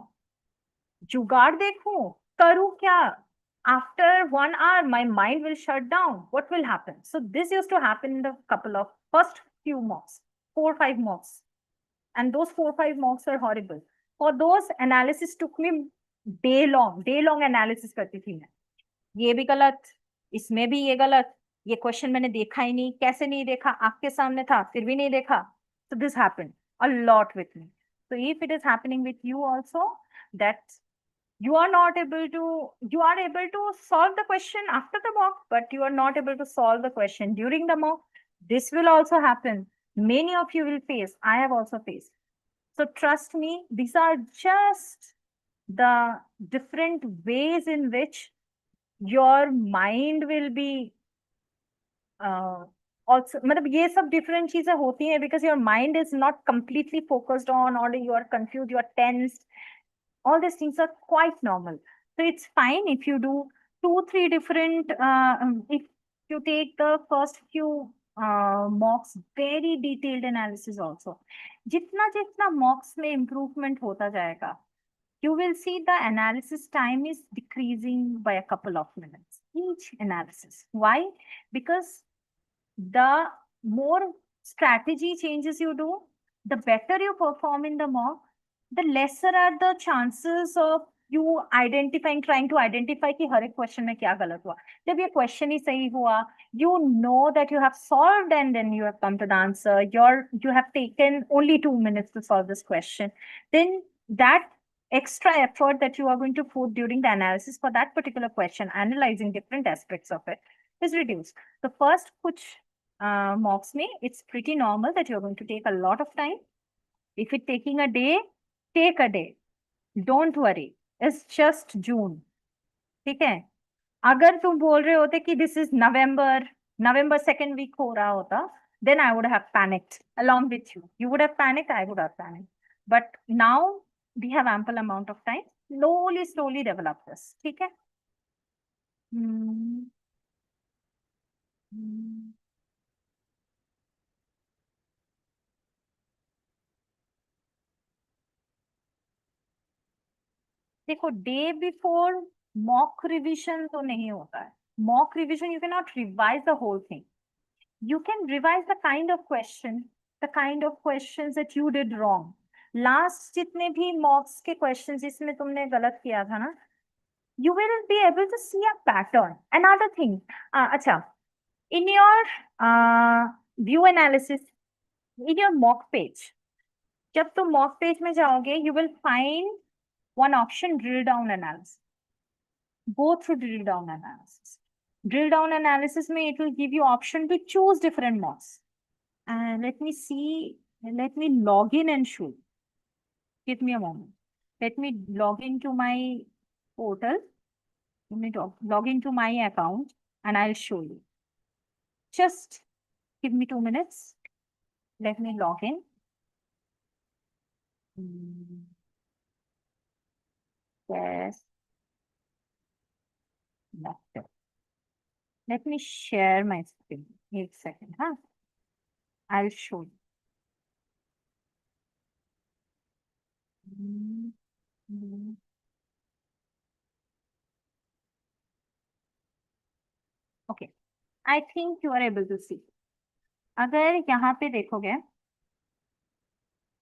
जुगाड़ देखूं, करूं क्या. After 1 hour, my mind will shut down. What will happen? So this used to happen in the couple of first few mocks, 4 or 5 mocks, and those 4 or 5 mocks were horrible. For those, analysis took me day long analysis करती थी मैं. ये भी गलत, इसमें भी ये गलत, ये क्वेश्चन मैंने देखा ही नहीं, कैसे नहीं देखा, आपके सामने था फिर भी नहीं देखा. So this happened a lot with me. So if it is happening with you also, that you are not able to, you are able to solve the question after the mock, but you are not able to solve the question during the mock, this will also happen. Many of you will face, I have also faced. So trust me, these are just the different ways in which your mind will be also, मतलब ये सब different चीजें होती हैं because your mind is not completely focused on, or you are confused, you are tensed. All these things are quite normal. So it's fine if you do 2, 3 different, if you take the first few mocks, very detailed analysis also. जितना जितना mocks में improvement होता जाएगा, you will see the analysis time is decreasing by a couple of minutes each analysis. Why? Because the more strategy changes you do, the better you perform in the mock, the lesser are the chances of you identifying, trying to identify कि हर एक question में क्या गलत हुआ. जब ये question ही सही हुआ, you know that you have solved and then you have come to the answer. You have taken only 2 minutes to solve this question. Then that extra effort that you are going to put during the analysis for that particular question, analyzing different aspects of it, is reduced. The first kuch mocks me, it's pretty normal that you're going to take a lot of time. If it's taking a day, take a day. Don't worry. It's just June. ठीक है. अगर तुम बोल रहे होते कि this is November second week हो रहा होता, then I would have panicked along with you. You would have panicked, I would have panicked. But now we have ample amount of time. Slowly develop this. ठीक है. देखो, day before mock revision तो नहीं होता है. Mock revision you can not revise the whole thing. You can revise the kind of questions that you did wrong. Last जितने भी mocks के questions जिसमें तुमने गलत किया था ना, you will be able to see a pattern. Another thing, अच्छा, in your view analysis, in your mock page, जब तुम mock page में जाओगे, you will find one option, drill down analysis. Go through drill down analysis. Drill down analysis में it will give you option to choose different mocks. And let me see, let me log in and show. Give me a moment. Let me log into my portal. Let me log into my account and I'll show you. Just give me 2 minutes. Let me log in. Yes. Let me share my screen. Wait a second, huh? I'll show you. Okay, I think you are able to see. अगर यहाँ पे देखोगे,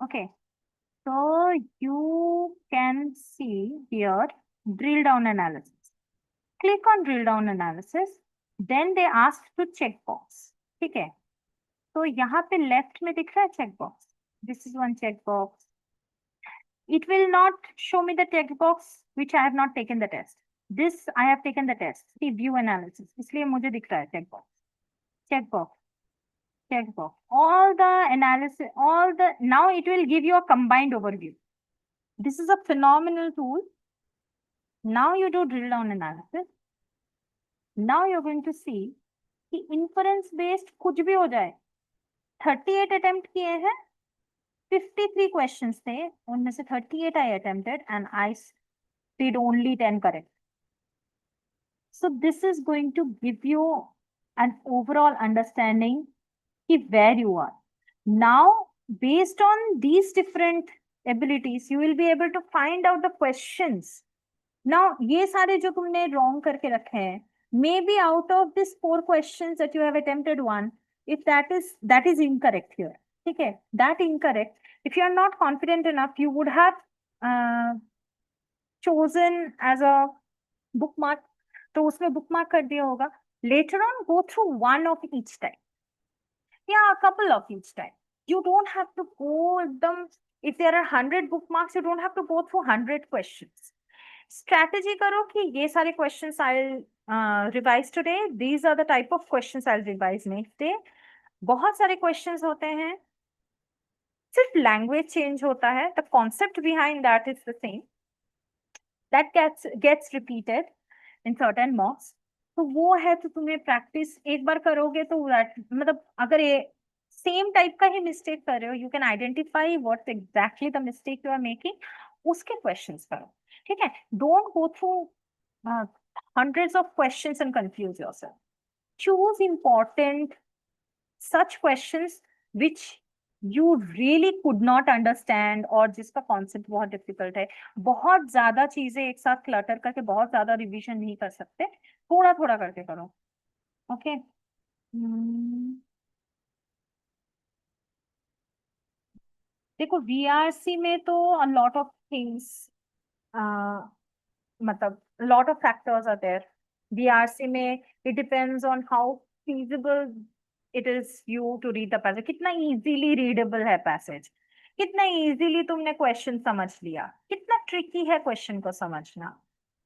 okay, so you can see here drill down analysis. Click on drill down analysis. Then they ask to check box. ठीक है, तो यहाँ पे left में दिख रहा है check box. This is one check box. It will not show me the check box which I have not taken the test. This I have taken the test. See view analysis. इसलिए मुझे दिख रहा है check box. Check box. Check box. All the analysis, all the, now it will give you a combined overview. This is a phenomenal tool. Now you do drill down analysis. Now you're going to see कि inference based कुछ भी हो जाए। 38 attempt किए हैं, 53 questions थे, उनमें से 38 I attempted and I did only 10 correct. So this is going to give you an overall understanding कि where you are. Now, based on these different abilities, you will be able to find out the questions. Now, ये सारे जो तुमने wrong करके रखे हैं, maybe out of these 4 questions that you have attempted one, if that is incorrect here. ठीक है, that incorrect. If you are not confident enough, you would have chosen as a bookmark. तो उसमें bookmark कर दिया होगा. Later on, go through one of each type. Yeah, a couple of each type. You don't have to go them. If there are 100 bookmarks, you don't have to go through 100 questions. Strategy करो कि ये सारे questions I'll revise today. These are the type of questions I'll revise next day. बहुत सारे questions होते हैं, सिर्फ language change होता है. The concept behind that is the same. That gets repeated in certain mocks. तो वो है, तो तुम्हें प्रैक्टिस एक बार करोगे तो मतलब अगर ये सेम टाइप का ही मिस्टेक कर रहे हो, you can identify what exactly the mistake you are making, उसके क्वेश्चंस करो. ठीक है, don't go through hundreds of questions and confuse yourself. Choose important such questions which you really could not understand और जिसका concept बहुत difficult है. बहुत ज्यादा चीजें एक साथ क्लटर करके बहुत ज्यादा रिवीजन नहीं कर सकते, थोड़ा थोड़ा करके करो. ओके, देखो VRC में तो a lot of things, मतलब lot of factors are there. VRC में it depends on how feasible it is you to read the passage. कितना easily readable है passage, कितना easily तुमने question समझ लिया, कितना tricky है question को समझना,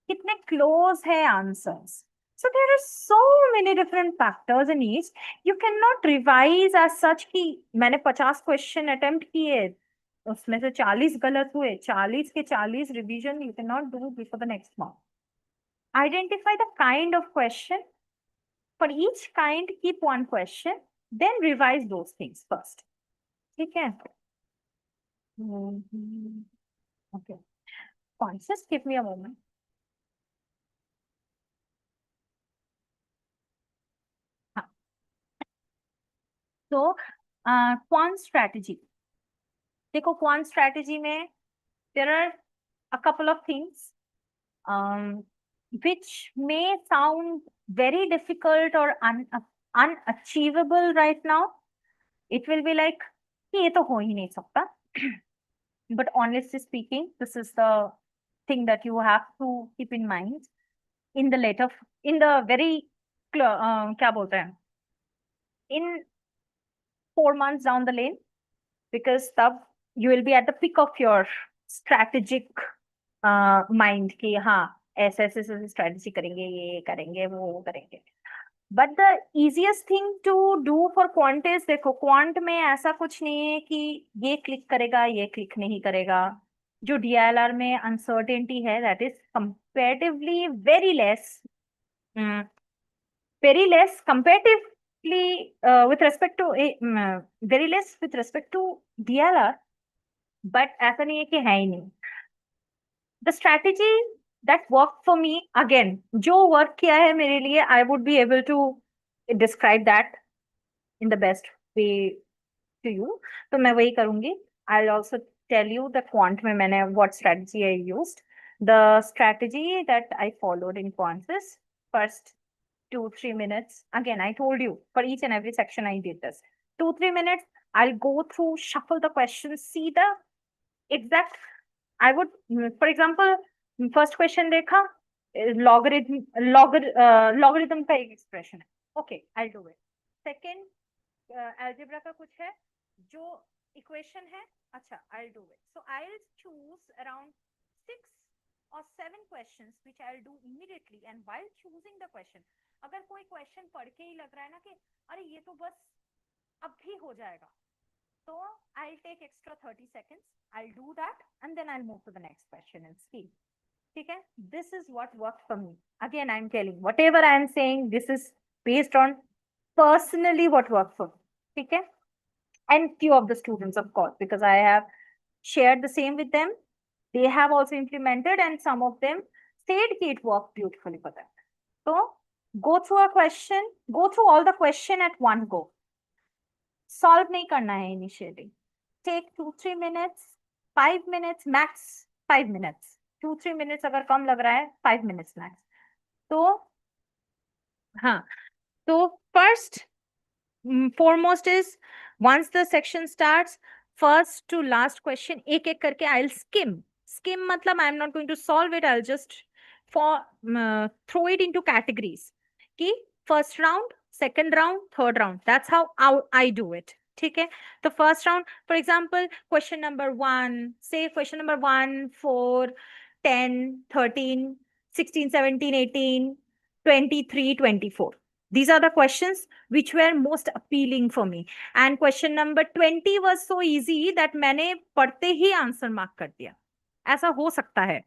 कितने close है answers. So there are so many different factors in each. You cannot revise as such कि मैंने 50 question attempt किए, उसमें से 40 गलत हुए, 40 के 40 revision you cannot do before the next month. Identify the kind of question. For each kind, keep one question, then revise those things first. ठीक है? Okay. Quant, just give me a moment. हाँ. So, quant strategy. देखो quant strategy में there are a couple of things which may sound very difficult or unachievable right now. It will be like ये तो हो ही नहीं सकता. But honestly speaking, this is the thing that you have to keep in mind in the very क्या बोलते हैं, in 4 months down the lane, because तब you will be at the peak of your strategic mind कि हाँ ऐसे ऐसे strategy करेंगे, ये करेंगे, वो करेंगे. But the easiest thing to do for quant is, देखो quant में ऐसा कुछ नहीं है कि ये क्लिक करेगा, ये क्लिक नहीं करेगा. जो DILR में uncertainty है, that is comparatively very less, comparatively with respect to very less with respect to DILR. But ऐसा नहीं है कि है ही नहीं. The strategy that worked for me, again, जो work किया है मेरे लिए, I would be able to describe that in the best way to you. तो मैं वही करूंगी. I'll also tell you the quant में मैंने what strategy I used. The strategy that I followed in quant is first 2-3 minutes. Again, I told you for each and every section I did this. 2-3 minutes. I'll go through, shuffle the questions, see the exact. I would, for example, first question देखा logarithm का एक expression है. Okay, I'll do it. Second, algebra का कुछ है जो equation है. अच्छा, I'll do it. So I'll choose around 6 or 7 questions which I'll do immediately. And while choosing the question, अगर कोई question पढ़ के ही लग रहा है ना कि अरे ये तो बस अब भी हो जाएगा, so I'll take extra 30 seconds. I'll do that and then I'll move to the next question and see. Okay, this is what worked for me. Again, I'm telling whatever I am saying, this is based on personally what worked for me. Okay, and few of the students, of course, because I have shared the same with them. They have also implemented, and some of them said it worked beautifully for them. So go through a question, go through all the question at one go. Solve नहीं करना है initially. Take 2-3 minutes, 5 minutes max, 5 minutes. 2-3 minutes अगर कम लग रहा है, 5 minutes max. तो हाँ, तो first foremost is once the section starts, first to last question एक एक करके I'll skim. Skim मतलब I'm not going to solve it. I'll just throw it into categories. कि first round, second round, third round. That's how I do it. ठीक है? The first round, for example, question number 1, say question number 1, 4, 10, 13, 16, 17, 18, 23, 24. These are the questions which were most appealing for me. And question number 20 was so easy that मैंने पढ़ते ही answer mark कर दिया. ऐसा हो सकता है.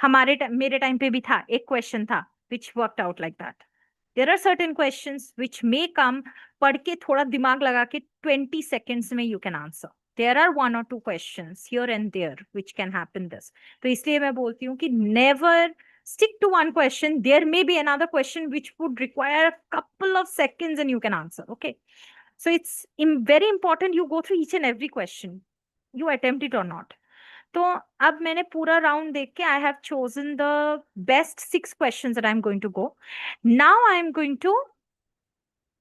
मेरे टाइम पे भी था, एक क्वेश्चन था which worked out like that. There are certain questions which may come, पढ़ के थोड़ा दिमाग लगा के 20 seconds में you can answer. There are 1 or 2 questions here and there which can happen this. तो इसलिए मैं बोलती हूँ कि never stick to one question. There may be another question which would require a couple of seconds and you can answer. Okay. So it's very important you go through each and every question. You attempt it or not. तो अब मैंने पूरा round देख के I have chosen the best 6 questions that I'm going to go. Now I'm going to,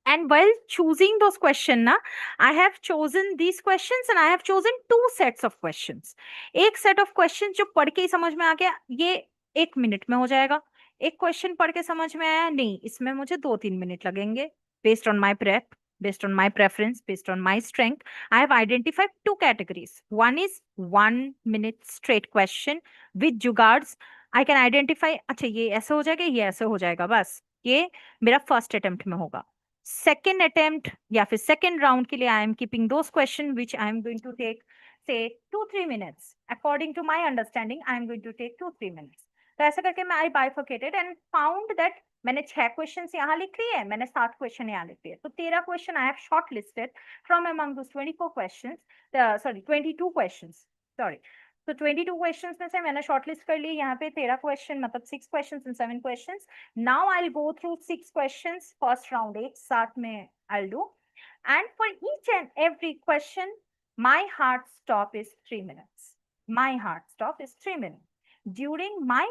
and while choosing those questions ना, I have chosen these questions and I have chosen 2 sets of questions. एक set of questions जो पढ़ के ही समझ में आ गया, ये 1 minute में हो जाएगा. एक क्वेश्चन पढ़ के समझ में आया नहीं, इसमें मुझे 2-3 मिनट लगेंगे. Based on my prep, based on my preference, based on my strength, I have identified 2 categories. One is 1 minute straight question with jugards. I can identify, अच्छा ये ऐसे हो जाएगा, ये ऐसे हो जाएगा, बस ये मेरा फर्स्ट अटेम्प्ट में होगा. Second attempt या फिर second round के लिए I am keeping those questions which I am going to take say 2-3 minutes. According to my understanding, I am going to take 2-3 minutes. तो ऐसा करके मैं I bifurcated and found that मैंने 6 questions यहाँ लिख लिए, मैंने 7 question यहाँ लिख लिए. तो 13 question I have shortlisted from among those 24 questions. 22 questions. Sorry. So 22 questions में से मैंने shortlist कर ली. यहाँ पे 13 question मतलब 6 questions and 7 questions. Now I'll go through 6 questions. First round एक साथ में I'll do. And for each and every question, my hard stop is 3 minutes. My hard stop is 3 minutes. During my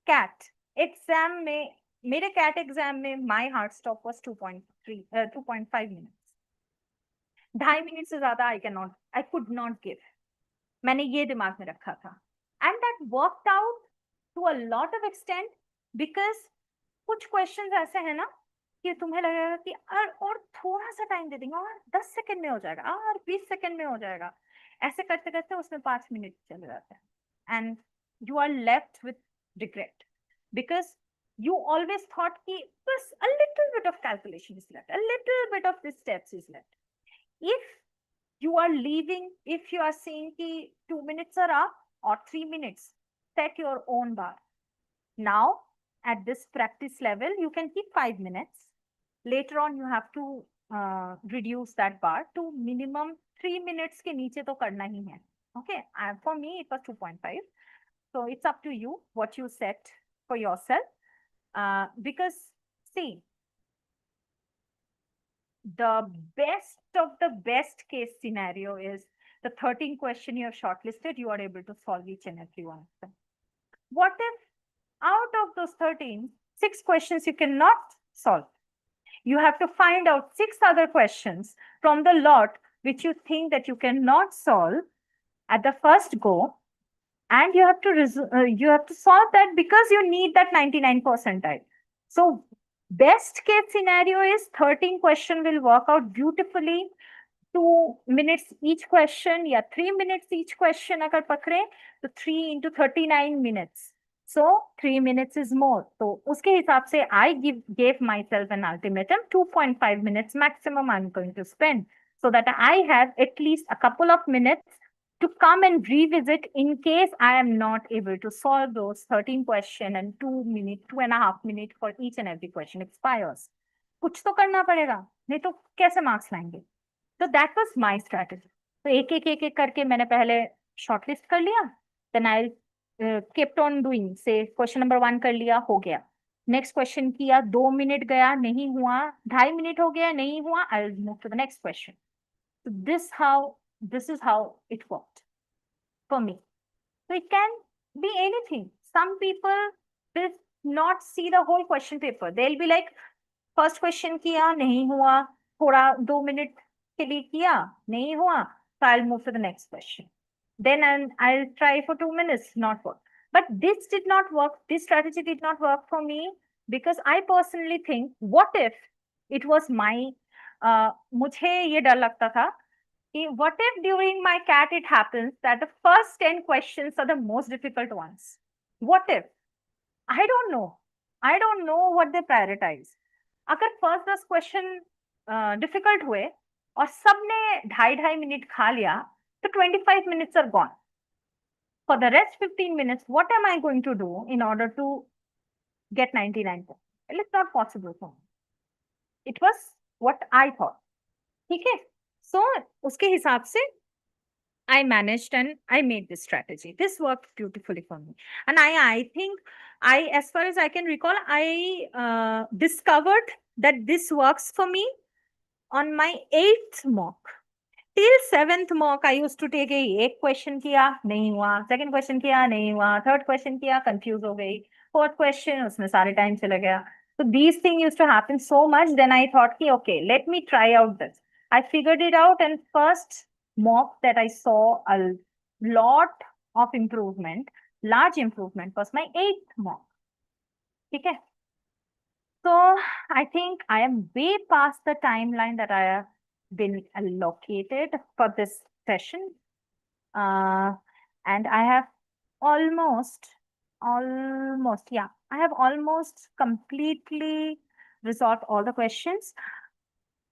CAT exam में, मेरे CAT exam में my hard stop was 2.5 minutes. 2.5 minutes से ज़्यादा I could not give. मैंने ये दिमाग में रखा था. And that worked out to a lot of extent because कुछ questions ऐसे हैं ना कि तुम्हें लगेगा कि और थोड़ा सा टाइम दे देंगे और 10 सेकंड में हो जाएगा और 20 सेकंड में हो जाएगा. ऐसे करते करते उसमें 5 मिनट चले जाते हैं. And you are left with regret because you always thought कि बस a little bit of calculation is left, a little bit of this steps is left. If you are leaving, if you are saying कि 2 minutes are up or 3 minutes, set your own bar. Now, at this practice level, you can keep 5 minutes. Later on, you have to reduce that bar to minimum 3 minutes के नीचे तो करना ही है. Okay, for me, it was 2.5. So it's up to you what you set for yourself. Because see, the best of the best case scenario is the 13 question you have shortlisted, you are able to solve each and every one of them. What if out of those 13, 6 questions you cannot solve? You have to find out 6 other questions from the lot which you think that you cannot solve at the first go, and you have to solve that because you need that 99 percentile. So best case scenario is 13 question will work out beautifully. 2 minutes each question, या 3 minutes each question अगर पकड़े तो 3 into 39 minutes. So 3 minutes is more. तो उसके हिसाब से I gave myself an ultimatum, 2.5 minutes maximum I'm going to spend, so that I have at least a couple of minutes to come and revisit in case I am not able to solve those 13 question and 2.5 minutes for each and every question expires. कुछ तो करना पड़ेगा, नहीं तो कैसे marks लाएंगे? So that was my strategy. तो एक करके मैंने पहले शॉर्टलिस्ट कर लिया, then I kept on doing. से क्वेश्चन नंबर 1 कर लिया, हो गया. नेक्स्ट क्वेश्चन किया, 2 मिनट गया, नहीं हुआ, 2.5 मिनट हो गया, नहीं हुआ, I'll move to the next question. So this is how it worked for me. So it can be anything. Some people will not see the whole question paper. They'll be like, first question किया, नहीं हुआ, थोड़ा 2 minute के लिए किया, नहीं हुआ, so I'll move to the next question. Then I'll try for 2 minutes, not work. But this did not work. This strategy did not work for me because I personally think, what if it was my, मुझे ये डर लगता था कि what if during my CAT it happens that the first 10 questions are the most difficult ones? What if? I don't know. I don't know what they prioritize. अगर first 10 question difficult हुए और सबने 2.5 मिनट खा लिया, तो 25 minutes are gone. For the rest 15 minutes, what am I going to do in order to get 99 points? Well, it's not possible for me. It was what I thought. ठीक है? So उसके हिसाब से I managed and I made this strategy. This worked beautifully for me. And I think as far as I can recall, I discovered that this works for me on my 8th mock. Till 7th mock, I used to take एक question किया, नहीं हुआ, second question किया, नहीं हुआ, third question किया, confused हो गई, fourth question, उसमें सारे time चला गया. So these things used to happen so much. Then I thought, okay, let me try out this. I figured it out, and first mock that I saw a lot of improvement, large improvement, was my 8th mock. Okay. So I think I am way past the timeline that I have been allocated for this session. And I have almost completely resolved all the questions.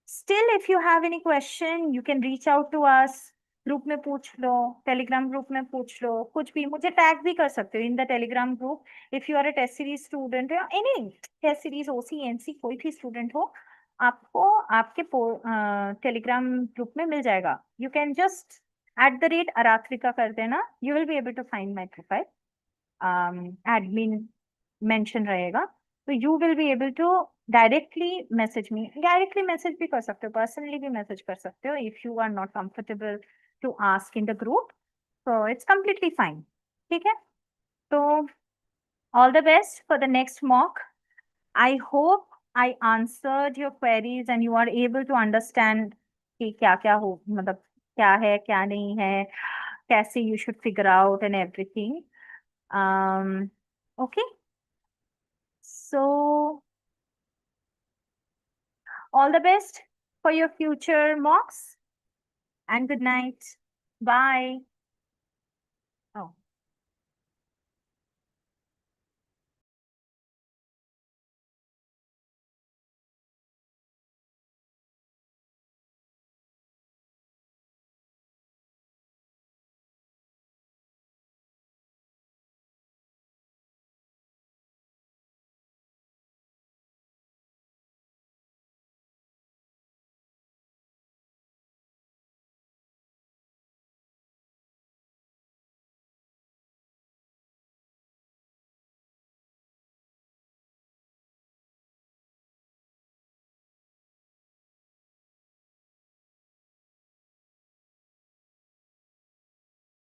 Still, if you have any question, you can reach out to us. Group में पूछ लो, Telegram group में पूछ लो, कुछ भी, मुझे tag भी कर सकते हो in the Telegram group. If you are a test series student या any test series OC NC कोई भी स्टूडेंट हो, आपको आपके टेलीग्राम ग्रुप में मिल जाएगा. यू कैन जस्ट @aratrika कर देना, you will be able to find my profile. Admin mention रहेगा, तो you will be able to directly message me. Directly message भी कर सकते हो, पर्सनली भी मैसेज कर सकते हो if you are not comfortable to ask in the group. So it's completely fine. Okay? So all the best for the next mock. I hope I answered your queries and you are able to understand कि क्या हो, मतलब क्या है, क्या नहीं है, कैसे you should figure out and everything. Okay? So all the best for your future mocks and good night. Bye.